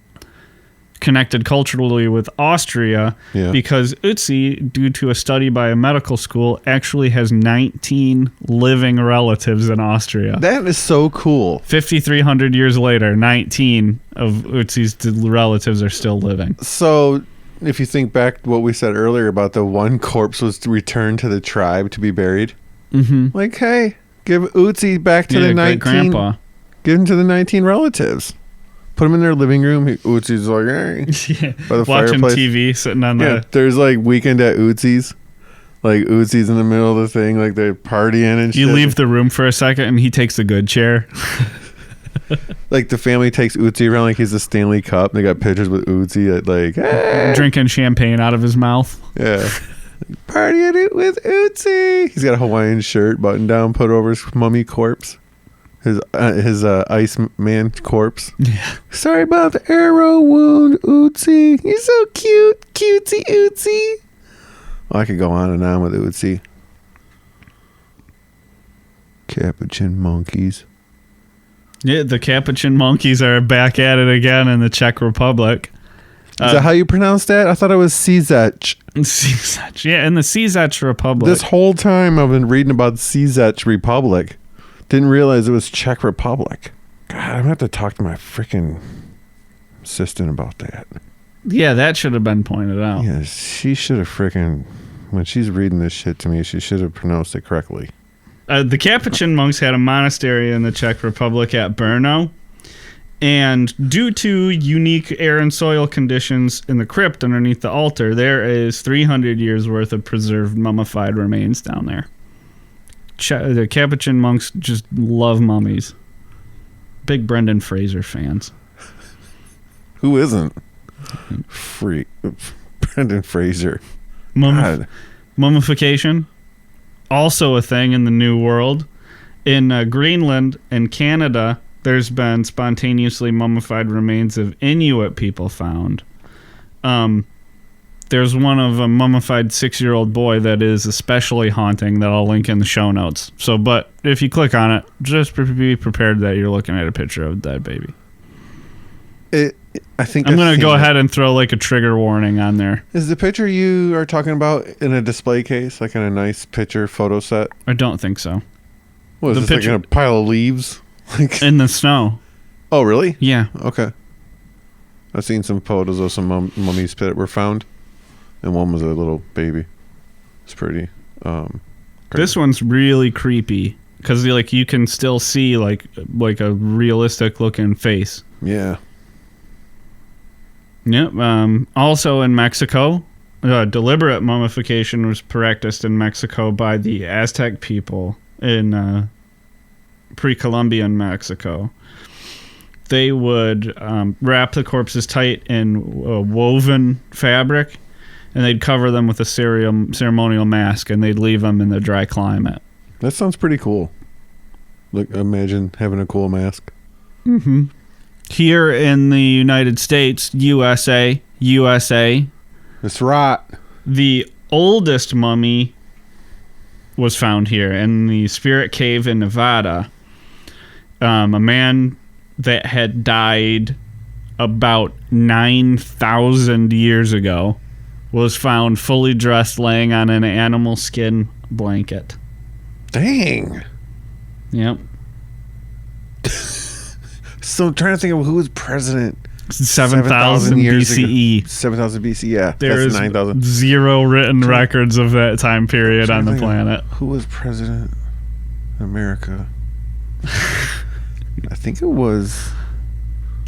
connected culturally with Austria, because Ötzi, due to a study by a medical school, actually has 19 living relatives in Austria. That is so cool. 5,300 years later, 19 of Ötzi's relatives are still living. So, if you think back to what we said earlier about the one corpse was returned to the tribe to be buried, like, hey, give Ötzi back to the 19. Grandpa. Give him to the 19 relatives. Put him in their living room. Ötzi's like, hey. By the Watching fireplace. TV, sitting on the... There's like weekend at Ötzi's. Like Ötzi's in the middle of the thing. Like they're partying and shit. You leave the room for a second and he takes the good chair. Like the family takes Ötzi around like he's the Stanley Cup. They got pictures with Ötzi at like... Hey. Drinking champagne out of his mouth. Yeah. Partying it with Ötzi. He's got a Hawaiian shirt buttoned down, put over his mummy corpse. His ice man corpse. Yeah. Sorry about the arrow wound, Ötzi. You're so cute, cutesy Ötzi. Well, I could go on and on with Ötzi. Capuchin monkeys. Yeah, the Capuchin monkeys are back at it again in the Czech Republic. Is that how you pronounce that? I thought it was Czech. Czech. Yeah, in the Czech Republic. This whole time I've been reading about Czech Republic. Didn't realize it was Czech Republic. God, I'm going to have to talk to my freaking assistant about that. Yeah, that should have been pointed out. Yeah, she should have freaking... When she's reading this shit to me, she should have pronounced it correctly. The Capuchin monks had a monastery in the Czech Republic at Brno. And due to unique air and soil conditions in the crypt underneath the altar, there is 300 years worth of preserved mummified remains down there. The Capuchin monks just love mummies. Big Brendan Fraser fans. Who isn't? Brendan Fraser. Mummification, also a thing in the New World. In Greenland and Canada, there's been spontaneously mummified remains of Inuit people found. There's one of a mummified 6-year-old boy that is especially haunting that I'll link in the show notes. So, but if you click on it, just be prepared that you're looking at a picture of a dead baby. I think I'm going to go ahead and throw like a trigger warning on there. Is the picture you are talking about in a display case, like in a nice picture photo set? I don't think so. What, is this like in a pile of leaves? In the snow. Oh, really? Yeah. Okay. I've seen some photos of some mummies that were found. And one was a little baby. It's pretty. This one's really creepy because like you can still see like a realistic looking face. Yeah. Yep. Also in Mexico, deliberate mummification was practiced in Mexico by the Aztec people in pre-Columbian Mexico. They would wrap the corpses tight in woven fabric. And they'd cover them with a ceremonial mask, and they'd leave them in the dry climate. That sounds pretty cool. Like, imagine having a cool mask. Mm-hmm. Here in the United States, USA. That's right. The oldest mummy was found here in the Spirit Cave in Nevada. A man that had died about 9,000 years ago was found fully dressed laying on an animal skin blanket. Dang. Yep. So I'm trying to think of who was president. 7,000 BCE. 7,000 BCE, yeah. There is 9,000. Zero written records of that time period on the planet. Who was president of America? I think it was...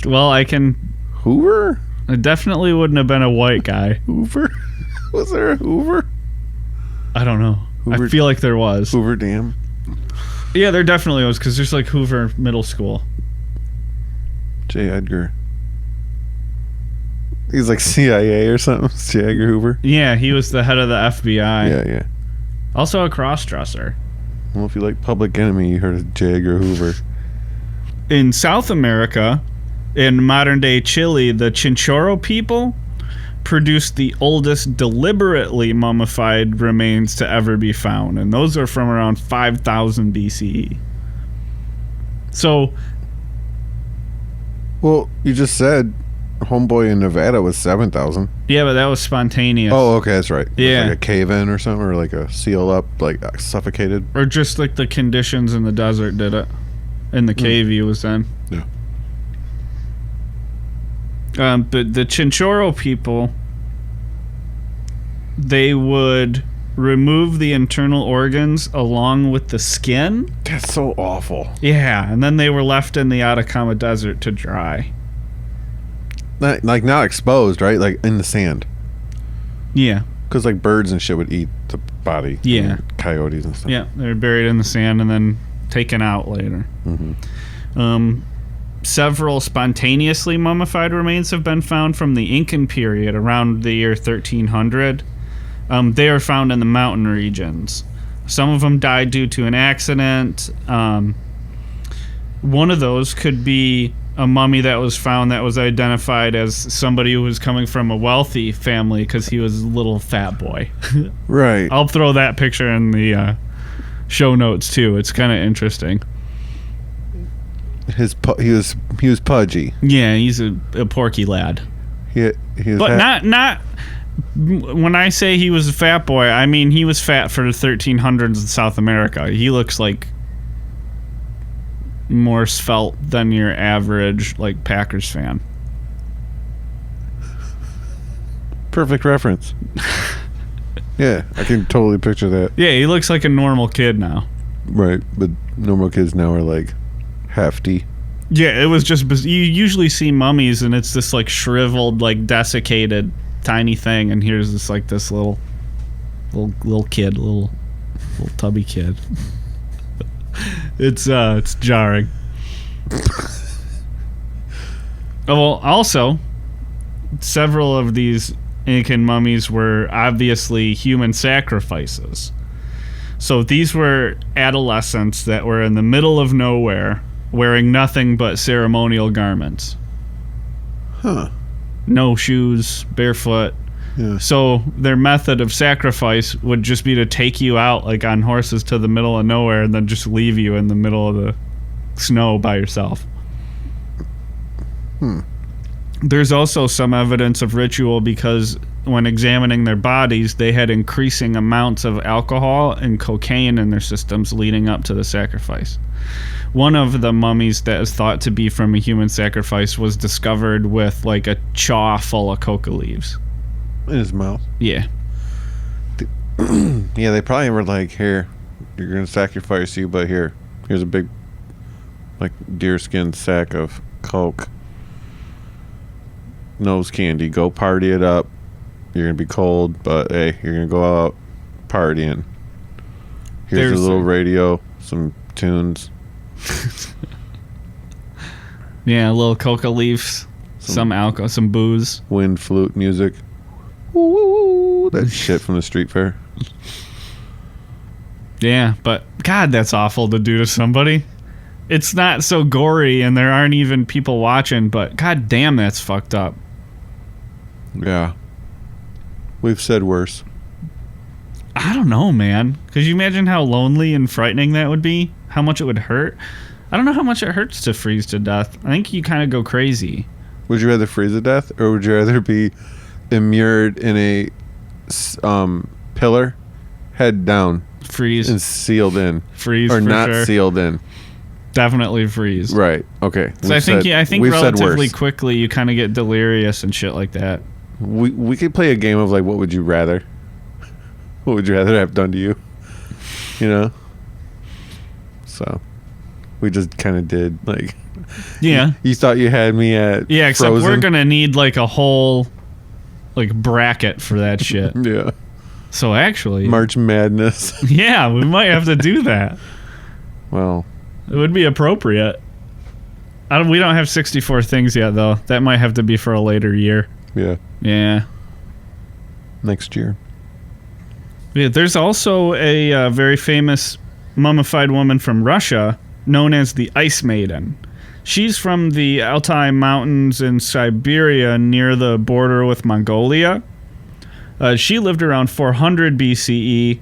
Well, I can... Hoover? It definitely wouldn't have been a white guy. Hoover? Was there a Hoover? I don't know. Hoover, I feel like there was. Hoover Dam? Yeah, there definitely was, because there's like Hoover Middle School. J. Edgar. He's like CIA or something. J. Edgar Hoover. Yeah, he was the head of the FBI. Yeah. Also a cross-dresser. Well, if you like Public Enemy, you heard of J. Edgar Hoover. In South America, in modern-day Chile, the Chinchorro people produced the oldest deliberately mummified remains to ever be found, and those are from around 5,000 BCE. So, well, you just said Homeboy in Nevada was 7,000. yeah, but that was spontaneous. Oh, okay, that's right. Yeah. Like a cave-in or something, or like a seal up, like suffocated. Or just like the conditions in the desert did it. In the cave he was in. Yeah. But the Chinchorro people, they would remove the internal organs along with the skin. That's so awful. Yeah, and then they were left in the Atacama Desert to dry. Not exposed, right? Like in the sand. Yeah. Because like birds and shit would eat the body. Yeah. And coyotes and stuff. Yeah, they were buried in the sand and then taken out later. Mm-hmm. Several spontaneously mummified remains have been found from the Incan period around the year 1300. They are found in the mountain regions. Some of them died due to an accident. One of those could be a mummy that was found that was identified as somebody who was coming from a wealthy family because he was a little fat boy. Right. I'll throw that picture in the show notes too. It's kind of interesting. He was pudgy. Yeah, he's a porky lad. He was But not when I say he was a fat boy, I mean he was fat for the 1300s in South America. He looks like more svelte than your average like Packers fan. Perfect reference. Yeah, I can totally picture that. Yeah, he looks like a normal kid now. Right, but normal kids now are like hefty. Yeah, it was just you usually see mummies and it's this like shriveled, like desiccated tiny thing, and here's this like this little kid, little tubby kid. It's jarring. Well, also, several of these Incan mummies were obviously human sacrifices. So these were adolescents that were in the middle of nowhere, wearing nothing but ceremonial garments. Huh. No shoes, barefoot. Yeah. So their method of sacrifice would just be to take you out like on horses to the middle of nowhere and then just leave you in the middle of the snow by yourself. There's also some evidence of ritual because when examining their bodies, they had increasing amounts of alcohol and cocaine in their systems leading up to the sacrifice. One of the mummies that is thought to be from a human sacrifice was discovered with like a chaw full of coca leaves. In his mouth. Yeah. Yeah, they probably were like, here, you're going to sacrifice you, but here's a big, like, deerskin sack of coke. Nose candy. Go party it up. You're going to be cold, but hey, you're going to go out partying. Here's a little radio, some tunes. Yeah, a little coca leaves, some alcohol, some booze. Wind flute music. Woo, that shit from the street fair. Yeah, but God, that's awful to do to somebody. It's not so gory and there aren't even people watching, but God damn, that's fucked up. Yeah. We've said worse. I don't know, man. Could you imagine how lonely and frightening that would be? How much it would hurt? I don't know how much it hurts to freeze to death. I think you kind of go crazy. Would you rather freeze to death, or would you rather be immured in a pillar, head down, Freeze. and sealed in? Freeze, or for not sure. sealed in? Definitely freeze. Right. Okay. So I think we've said relatively worse. quickly you kind of get delirious and shit like that. We could play a game of like, what would you rather? What would you rather have done to you? You know. So we just kind of did like. Yeah. You thought you had me at. Yeah, except Frozen. we're gonna need like a whole like bracket for that shit. Yeah. So actually, March Madness. yeah, we might have to do that. Well, It would be appropriate. We don't have 64 things yet, though. That might have to be for a later year. Yeah. Yeah. Next year. Yeah, there's also a very famous mummified woman from Russia known as the Ice Maiden. She's from the Altai Mountains in Siberia near the border with Mongolia. She lived around 400 BCE,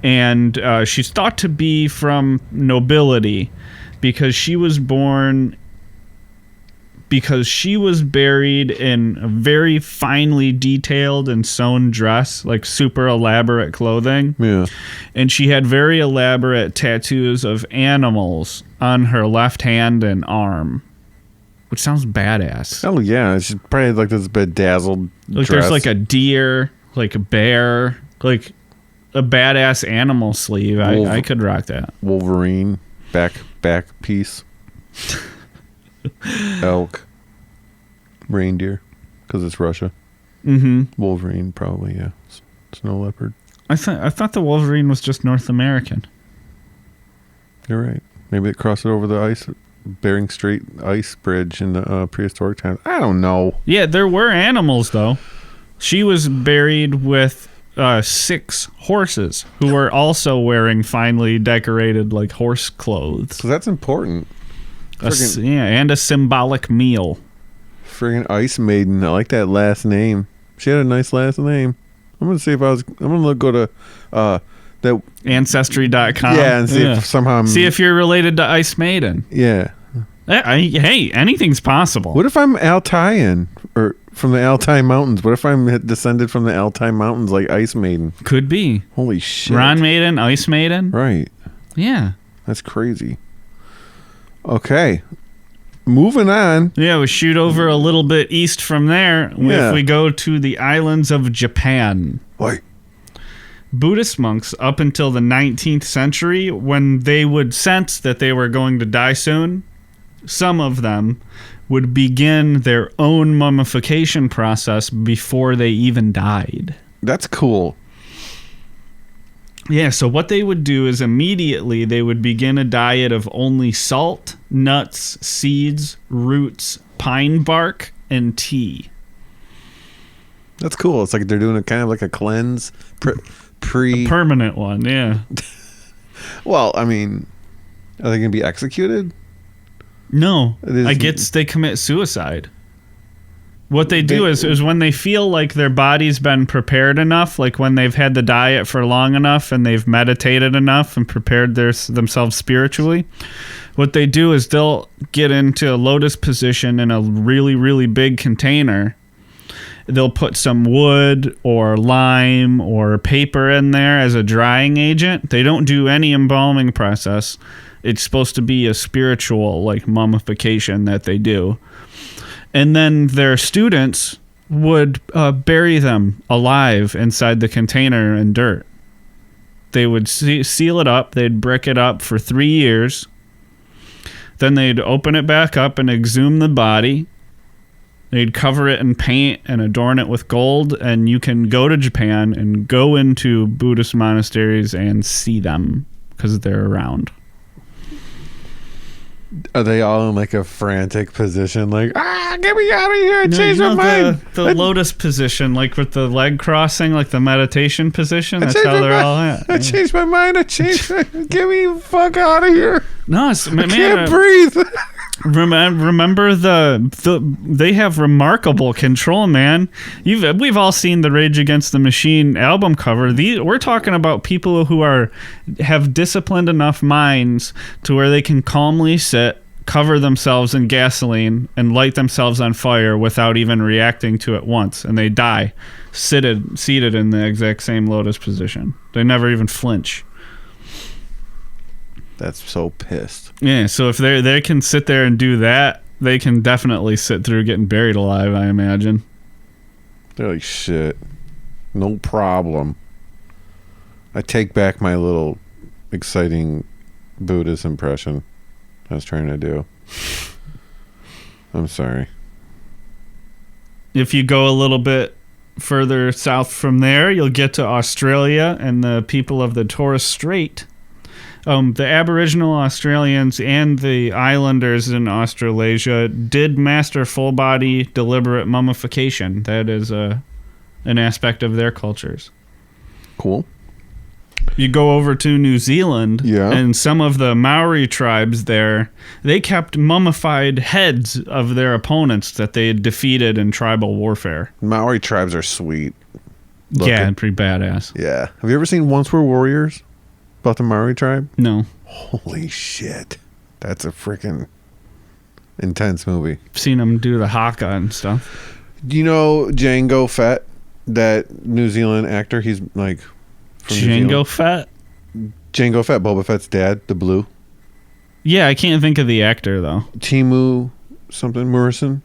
and she's thought to be from nobility because she was buried in a very finely detailed and sewn dress, like super elaborate clothing. Yeah. And she had very elaborate tattoos of animals on her left hand and arm, which sounds badass. Oh, yeah. She's probably like this bedazzled Like dress. there's like a deer, like a bear, like a badass animal sleeve. I could rock that. Wolverine back piece. Elk. Reindeer, because it's Russia. Mm-hmm. Wolverine, probably, yeah. Snow leopard. I thought the Wolverine was just North American. You're right. Maybe it crossed it over the Bering Strait ice bridge in the prehistoric times. I don't know. Yeah, there were animals, though. She was buried with 6 horses who were also wearing finely decorated, like, horse clothes. So that's important. And a symbolic meal. Friggin' Ice Maiden. I like that last name. She had a nice last name. I'm gonna see if I'm gonna go to that Ancestry.com. Yeah, and see if somehow see if you're related to Ice Maiden. Yeah. Hey, anything's possible. What if I'm Altaian or from the Altai Mountains? What if I'm descended from the Altai Mountains like Ice Maiden? Could be. Holy shit. Ron Maiden, Ice Maiden. Right. Yeah. That's crazy. Okay. Moving on. Yeah, we shoot over a little bit east from there. Yeah. If we go to the islands of Japan. Wait. Buddhist monks up until the 19th century, when they would sense that they were going to die soon, some of them would begin their own mummification process before they even died. That's cool. Yeah, so what they would do is immediately they would begin a diet of only salt, nuts, seeds, roots, pine bark, and tea. That's cool. It's like they're doing a kind of like a cleanse A permanent one, yeah. Well, I mean, are they going to be executed? No, I guess they commit suicide. What they do is when they feel like their body's been prepared enough, like when they've had the diet for long enough and they've meditated enough and prepared themselves spiritually, what they do is they'll get into a lotus position in a really, really big container. They'll put some wood or lime or paper in there as a drying agent. They don't do any embalming process. It's supposed to be a spiritual, like, mummification that they do. And then their students would bury them alive inside the container in dirt. They would seal it up. They'd brick it up for 3 years. Then they'd open it back up and exhume the body. They'd cover it in paint and adorn it with gold. And you can go to Japan and go into Buddhist monasteries and see them because they're around. Are they all in like a frantic position, like, get me out of here, change my mind? The lotus position, like with the leg crossing, like the meditation position. That's how they're all at. I changed my mind. Get me the fuck out of here. No, I can't breathe. Remember they have remarkable control, man. We've all seen the Rage Against the Machine album cover. We're talking about people who have disciplined enough minds to where they can calmly sit, cover themselves in gasoline, and light themselves on fire without even reacting to it once, and they die seated in the exact same lotus position. They never even flinch. That's so pissed. Yeah, so if they can sit there and do that, they can definitely sit through getting buried alive, I imagine. They're like, shit, no problem. I take back my little exciting Buddhist impression I was trying to do. I'm sorry. If you go a little bit further south from there, you'll get to Australia and the people of the Torres Strait. The Aboriginal Australians and the islanders in Australasia did master full-body deliberate mummification. That is an aspect of their cultures. Cool. You go over to New Zealand, Yeah. and some of the Maori tribes there, they kept mummified heads of their opponents that they had defeated in tribal warfare. Maori tribes are sweet. Yeah, pretty badass. Yeah. Have you ever seen Once Were Warriors? About the Maori tribe? No. Holy shit. That's a freaking intense movie. I've seen them do the haka and stuff. Do you know Django Fett? That New Zealand actor? He's like... from New Zealand. Django Fett? Jango Fett, Boba Fett's dad, the blue. Yeah, I can't think of the actor, though. Timu Morrison.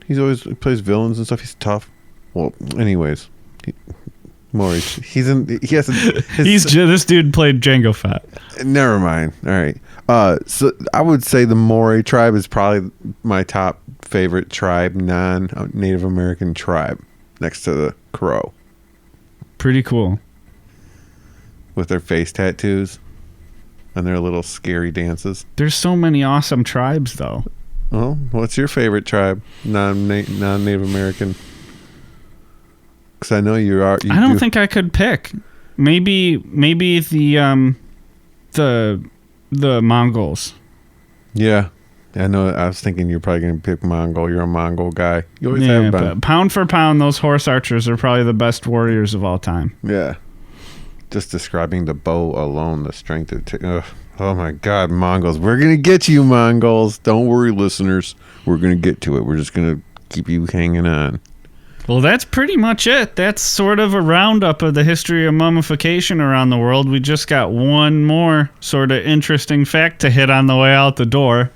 He plays villains and stuff. He's tough. Well, anyways, Maurice. This dude played Django Fett. Never mind. All right. So I would say the Maori tribe is probably my top favorite tribe, non-Native American tribe, next to the Crow. Pretty cool. With their face tattoos and their little scary dances. There's so many awesome tribes, though. Well, what's your favorite tribe, non-Native American? Because I know you are. I don't think I could pick. Maybe the Mongols. Yeah, I know. I was thinking you're probably going to pick Mongol. You're a Mongol guy. You always have been. But pound for pound, those horse archers are probably the best warriors of all time. Yeah. Just describing the bow alone, the strength of... oh my God, Mongols. We're going to get you, Mongols. Don't worry, listeners. We're going to get to it. We're just going to keep you hanging on. Well, that's pretty much it. That's sort of a roundup of the history of mummification around the world. We just got one more sort of interesting fact to hit on the way out the door.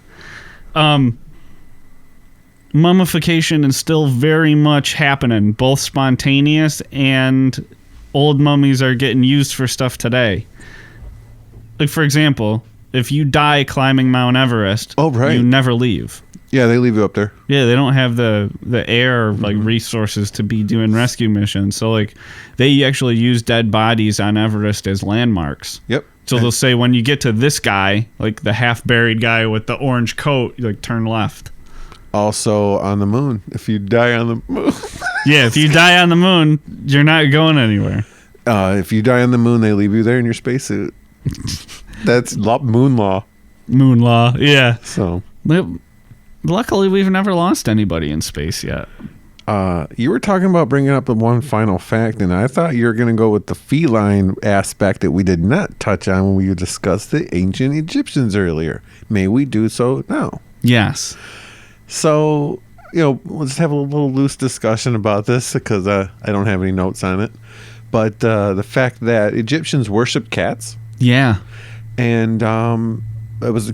Mummification is still very much happening, both spontaneous and old mummies are getting used for stuff today. Like, for example, if you die climbing Mount Everest, you never leave. Yeah, they leave you up there. Yeah, they don't have the air resources to be doing rescue missions. So like they actually use dead bodies on Everest as landmarks. Yep. So they'll say when you get to this guy, like the half buried guy with the orange coat, you like turn left. Also on the moon, if you die on the moon. Yeah, if you die on the moon, you're not going anywhere. If you die on the moon, they leave you there in your spacesuit. That's moon law. Moon law, yeah. So luckily, we've never lost anybody in space yet. You were talking about bringing up the one final fact, and I thought you were going to go with the feline aspect that we did not touch on when we discussed the ancient Egyptians earlier. May we do so now? Yes. So, we'll just have a little loose discussion about this because I don't have any notes on it. But the fact that Egyptians worshiped cats. Yeah. And it was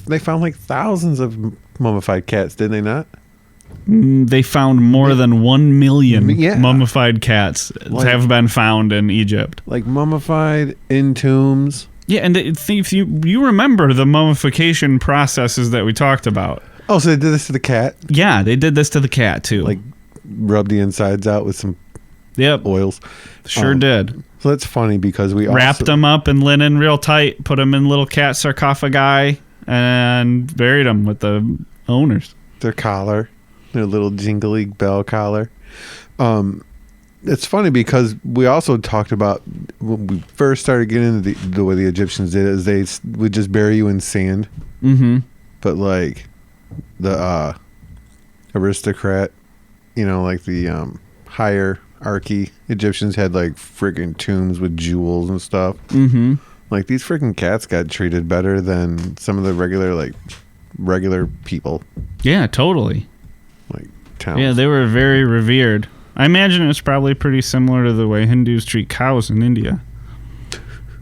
they found like thousands of mummified cats, did they not? They found more than 1 million mummified cats have been found in Egypt. Like mummified in tombs. Yeah, and if you remember the mummification processes that we talked about. Oh, so they did this to the cat? Yeah, they did this to the cat too. Like rub the insides out with some oils. Sure did. So that's funny because we wrapped them up in linen real tight, put them in little cat sarcophagi, and buried them with the owners. Their collar, their little jingly bell collar. It's funny because we also talked about when we first started getting into the way the Egyptians did it is they would just bury you in sand. Mm-hmm. But like the aristocrat, like the hierarchy Egyptians had like freaking tombs with jewels and stuff. Mm-hmm. Like these freaking cats got treated better than some of the regular people. Yeah, totally. Like towns. Yeah, they were very revered. I imagine it's probably pretty similar to the way Hindus treat cows in India.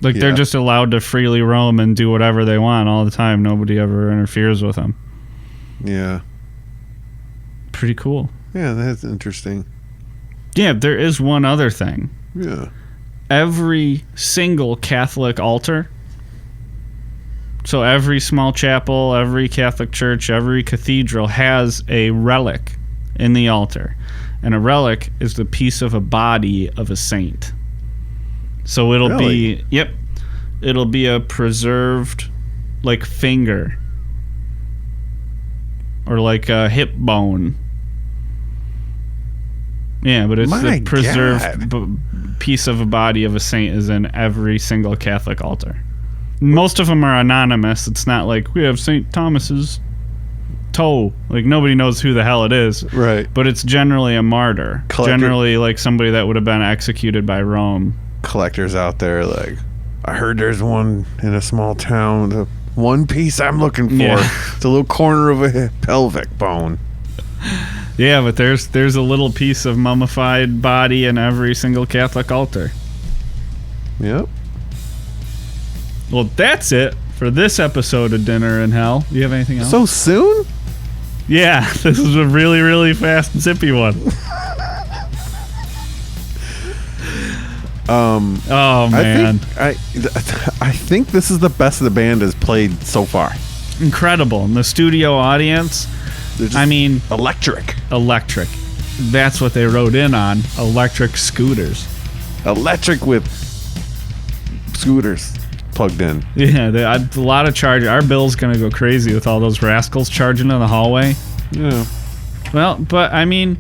Like they're just allowed to freely roam and do whatever they want all the time. Nobody ever interferes with them. Yeah. Pretty cool. Yeah, that's interesting. Yeah, there is one other thing. Yeah. Every single Catholic altar, so every small chapel, every Catholic church, every cathedral has a relic in the altar. And a relic is the piece of a body of a saint. So it'll Really? it'll be a preserved like finger or like a hip bone. Yeah, but it's My the preserved God. piece of a body of a saint is in every single Catholic altar. Most of them are anonymous. It's not like we have St. Thomas's toe. Like nobody knows who the hell it is. Right. But it's generally a martyr. Collector- Generally like somebody that would have been executed by Rome. Collectors out there, like, I heard there's one in a small town. The one piece I'm looking for. Yeah. It's a little corner of a pelvic bone. Yeah, but there's a little piece of mummified body in every single Catholic altar. Yep. Well, that's it for this episode of Dinner in Hell. Do you have anything else? So soon? Yeah, this is a really, really fast and zippy one. Oh man, I think this is the best the band has played so far. incredible! And the studio audience, They're just I mean, electric. electric. That's what they wrote in on. Electric scooters. Electric with scooters plugged in. Yeah, a lot of charge. Our bill's gonna go crazy with all those rascals charging in the hallway. Yeah. Well, but I mean,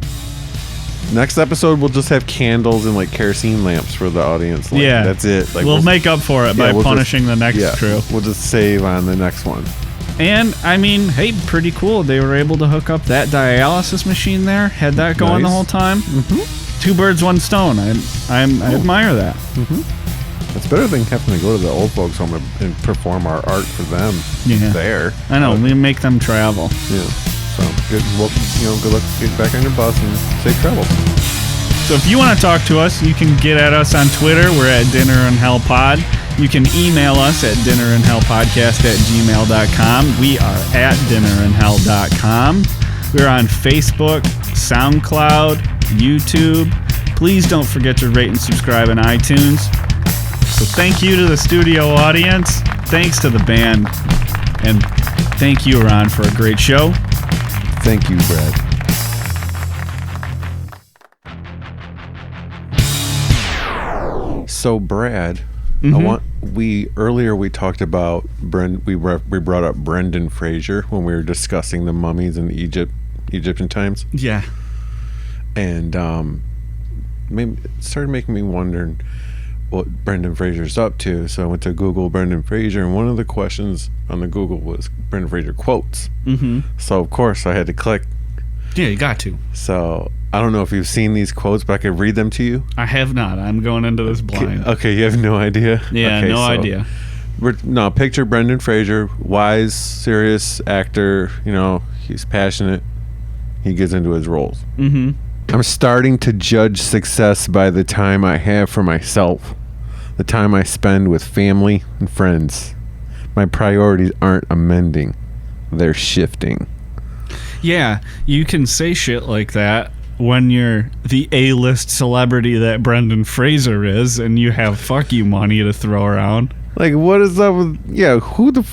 Next episode, we'll just have candles and like kerosene lamps for the audience. Like, yeah, that's it. Like we'll make up for it by we'll punishing the next yeah, crew. We'll just save on the next one. And I mean, hey, pretty cool. They were able to hook up that dialysis machine there. Had that going the Nice. whole time. Mm-hmm. 2 birds, 1 stone. I admire that. It's better than having to go to the old folks home and perform our art for them Yeah. there. I know. We make them travel. Yeah. So good. Well, good luck. Get back on your bus and safe travels. So if you want to talk to us, you can get at us on Twitter. We're at Dinner and Hell Pod. You can email us at dinnerandhellpodcast@gmail.com. We are at dinnerandhell.com. We're on Facebook, SoundCloud, YouTube. Please don't forget to rate and subscribe on iTunes. So thank you to the studio audience. Thanks to the band. And thank you, Ron, for a great show. Thank you, Brad. So, Brad, earlier we talked about we brought up Brendan Fraser when we were discussing the mummies in Egyptian times, Yeah. and it started making me wondering what Brendan Fraser's up to. So I went to Google Brendan Fraser, and one of the questions on the Google was Brendan Fraser quotes. Mm-hmm. So of course I had to click. Yeah, you got to. So I don't know if you've seen these quotes, but I could read them to you. I have not. I'm going into this blind. Okay, you have no idea? Yeah, Okay, no so idea. No, picture Brendan Fraser, wise, serious actor. You know, he's passionate. He gets into his roles. Mm-hmm. I'm starting to judge success by the time I have for myself, the time I spend with family and friends. My priorities aren't amending, they're shifting. Yeah, you can say shit like that when you're the A-list celebrity that Brendan Fraser is and you have fuck you money to throw around. Like, what is up with... Yeah, who the...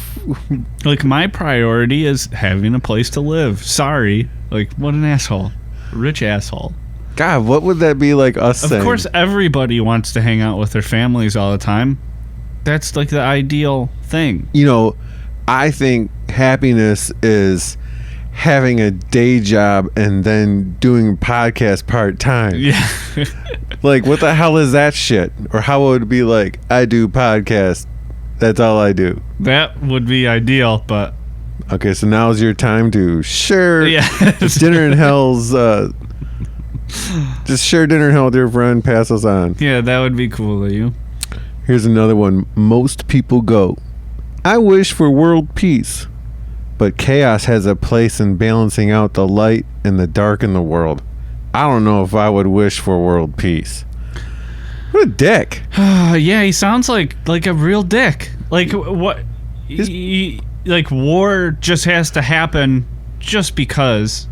Like, my priority is having a place to live. Sorry. Like, what an asshole. Rich asshole. God, what would that be like us saying? Of course, everybody wants to hang out with their families all the time. That's, like, the ideal thing. You know, I think happiness is having a day job and then doing podcast part-time. Yeah. Like, what the hell is that shit? Or how would it be like, I do podcast, that's all I do. That would be ideal, but... Okay, so now's your time to share Yeah. Dinner in Hell's, just share Dinner in Hell with your friend, pass us on. Yeah, that would be cool of you. Here's another one. Most people go, I wish for world peace, but chaos has a place in balancing out the light and the dark in the world. I don't know if I would wish for world peace. What a dick. Yeah, he sounds like a real dick. Like, what... like, war just has to happen just because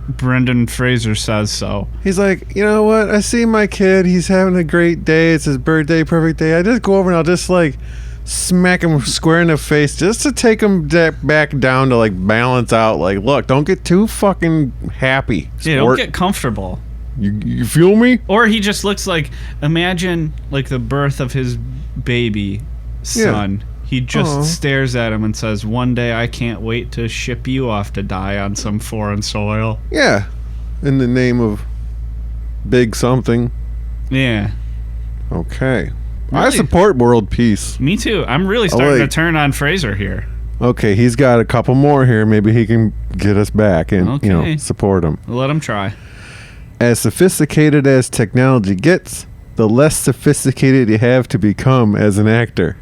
Brendan Fraser says so. He's like, you know what? I see my kid. He's having a great day. It's his birthday, perfect day. I just go over and I'll just, like, smack him square in the face just to take him back down to, like, balance out. Like, look, don't get too fucking happy. Yeah, don't get comfortable. You feel me? Or he just looks like, imagine like the birth of his baby son. He just stares at him and says, one day I can't wait to ship you off to die on some foreign soil. Yeah. In the name of big something. Yeah. Okay. Really? I support world peace. Me too. I'm really starting to turn on Fraser here. Okay, he's got a couple more here. Maybe he can get us back and support him. Let him try. As sophisticated as technology gets, the less sophisticated you have to become as an actor.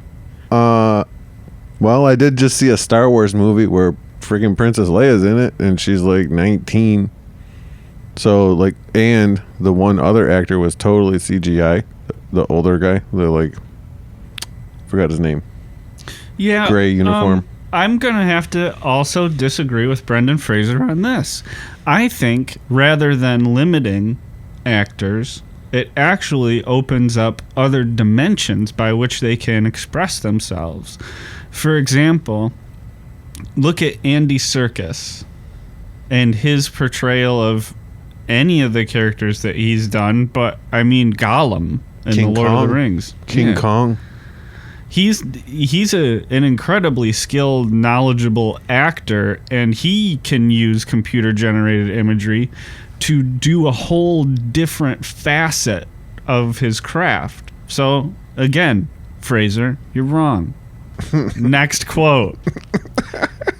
Well, I did just see a Star Wars movie where freaking Princess Leia's in it, and she's like 19. So, like, and the one other actor was totally CGI. The older guy, forgot his name. Yeah. Gray uniform. I'm going to have to also disagree with Brendan Fraser on this. I think rather than limiting actors, it actually opens up other dimensions by which they can express themselves. For example, look at Andy Serkis and his portrayal of any of the characters that he's done, but I mean Gollum in King The Lord Kong. of the Rings. King Kong. He's an incredibly skilled, knowledgeable actor, and he can use computer-generated imagery to do a whole different facet of his craft. So, again, Fraser, you're wrong. Next quote.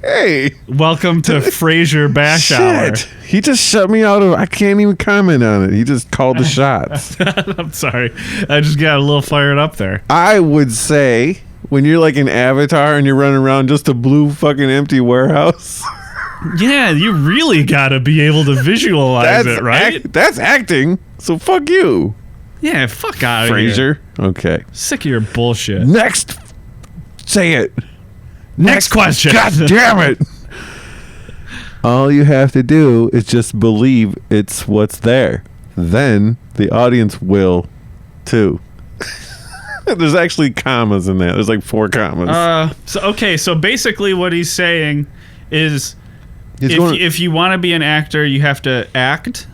Hey. Welcome to Fraser Bash Hour. He just shut me out of... I can't even comment on it. He just called the shots. I'm sorry. I just got a little fired up there. I would say when you're like an avatar and you're running around just a blue fucking empty warehouse. Yeah, you really got to be able to visualize it, right? That's acting. So fuck you. Yeah, fuck out of here. Fraser. Okay. Sick of your bullshit. Next. Say it. Next question. God damn it. All you have to do is just believe it's what's there. Then the audience will too. There's actually commas in that. There's like 4 commas. So basically what he's saying is if you want to be an actor, you have to act.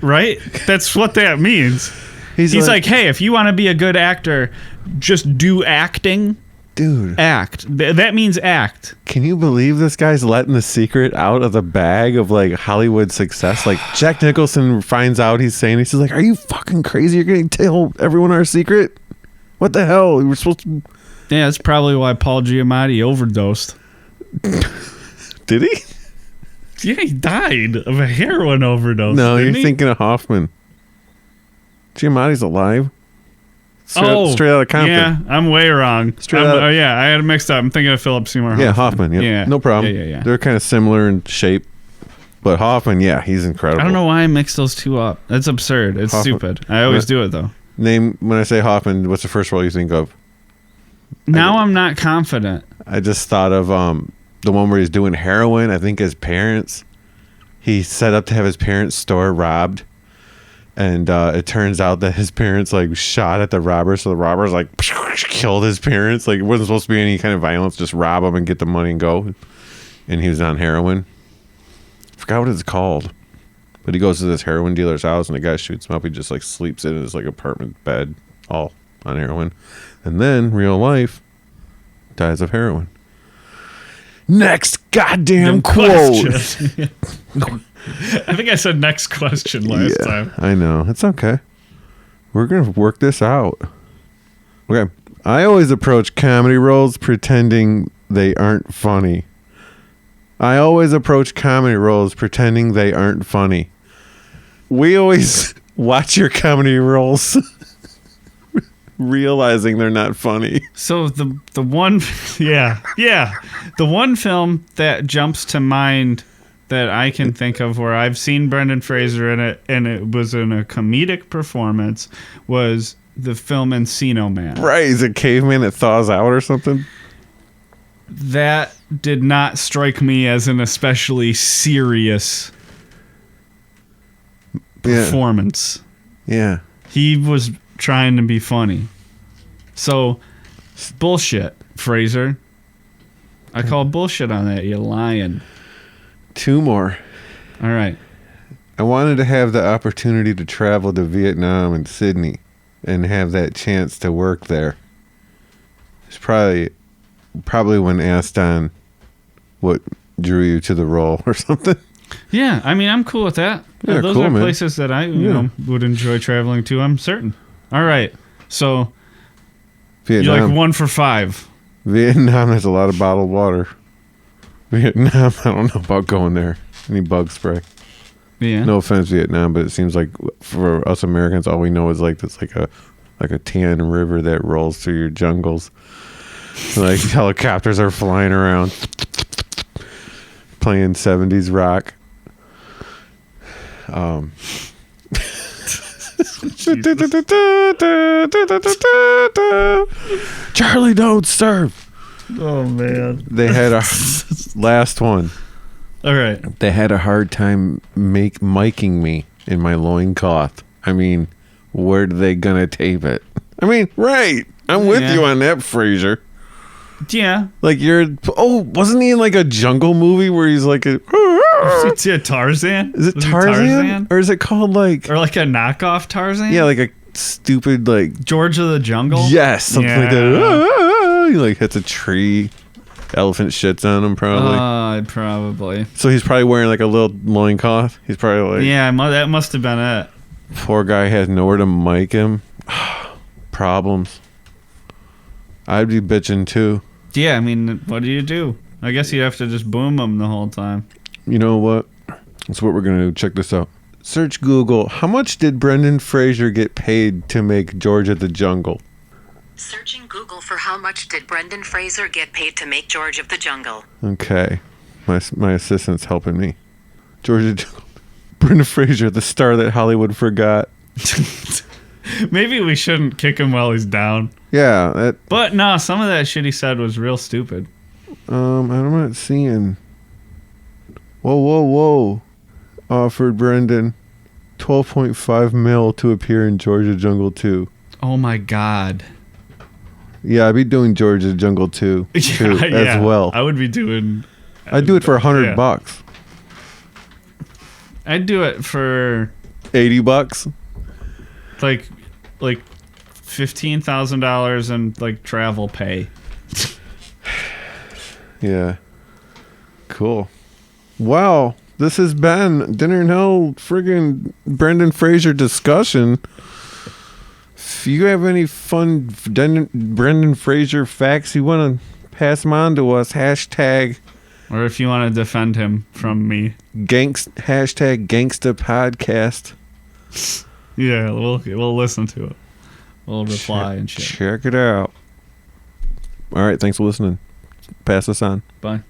Right? That's what that means. He's like, hey, if you want to be a good actor, just do acting. Dude. Act. That means act. Can you believe this guy's letting the secret out of the bag of like Hollywood success? Like Jack Nicholson finds out he's like, are you fucking crazy? You're going to tell everyone our secret? What the hell? We were supposed to... Yeah, that's probably why Paul Giamatti overdosed. Did he? Yeah, he died of a heroin overdose. No, you're thinking of Hoffman. Giamatti's alive. Straight out of Compton. Yeah, I'm way wrong. I had it mixed up. I'm thinking of Philip Seymour Hoffman. Yeah, Hoffman. Yeah, no problem. Yeah. They're kind of similar in shape. But Hoffman, yeah, he's incredible. I don't know why I mixed those two up. That's absurd. It's stupid. I always do it, though. When I say Hoffman, what's the first role you think of? Now I'm not confident. I just thought of the one where he's doing heroin. I think his parents, he set up to have his parents' store robbed. And it turns out that his parents like shot at the robber, so the robbers like killed his parents. Like it wasn't supposed to be any kind of violence, just rob them and get the money and go. And he was on heroin. I forgot what it's called, but he goes to this heroin dealer's house and the guy shoots him up. He just like sleeps in his like apartment bed, all on heroin, and then real life dies of heroin. Next goddamn quote. I think I said next question last time. I know. It's okay. We're going to work this out. Okay. I always approach comedy roles pretending they aren't funny. We always watch your comedy roles realizing they're not funny. So the one the one film that jumps to mind that I can think of where I've seen Brendan Fraser in it and it was in a comedic performance was the film Encino Man. Right, he's a caveman that thaws out or something. That did not strike me as an especially serious performance. Yeah. He was trying to be funny. So, bullshit, Fraser. I call bullshit on that, you lying. 2 more. All right. I wanted to have the opportunity to travel to Vietnam and Sydney and have that chance to work there. It's probably when asked on what drew you to the role or something. Yeah, I mean, I'm cool with that. Yeah, Those cool, are man. places that I would enjoy traveling to, I'm certain. All right. So, Vietnam. you're like 1 for 5. Vietnam has a lot of bottled water. Vietnam, I don't know about going there. Any bug spray. Yeah. No offense, Vietnam, but it seems like for us Americans, all we know is like this, like a tan river that rolls through your jungles. Like helicopters are flying around, playing 70s rock. Charlie, don't starve. Oh, man. They had a last one. All right. They had a hard time miking me in my loincloth. I mean, where are they gonna tape it? I mean, right. I'm with you on that, Fraser. Yeah. Like wasn't he in like a jungle movie where he's like a It's a Tarzan? Is it Tarzan? Or is it called like Or like a knockoff Tarzan? yeah, like a stupid like George of the Jungle? yes, something like that. He like hits a tree. Elephant shits on him probably. Probably. So he's probably wearing like a little loincloth. He's probably like Yeah, that must have been it. poor guy has nowhere to mic him. Problems. I'd be bitching too. Yeah, I mean, what do? I guess you have to just boom them the whole time. You know what? That's what we're going to do. Check this out. Search Google. How much did Brendan Fraser get paid to make George of the Jungle? Searching Google for how much did Brendan Fraser get paid to make George of the Jungle. Okay. My assistant's helping me. George of the Jungle. Brendan Fraser, the star that Hollywood forgot. Maybe we shouldn't kick him while he's down. Yeah. But no, some of that shit he said was real stupid. I'm not seeing. Whoa. Offered Brendan 12.5 mil to appear in George of the Jungle 2. Oh my God. Yeah, I'd be doing George of the Jungle 2 as well. I would be doing... I'd do it for $100. I'd do it for... $80? Like $15,000 and like travel pay. Yeah. Cool. Wow. This has been Dinner in Hell friggin' Brendan Fraser discussion. If you have any fun Brendan Fraser facts you want to pass them on to us, hashtag... Or if you want to defend him from me. Hashtag Gangsta Podcast. Yeah, we'll listen to it. We'll reply and shit. Check it out. All right, thanks for listening. Pass us on. Bye.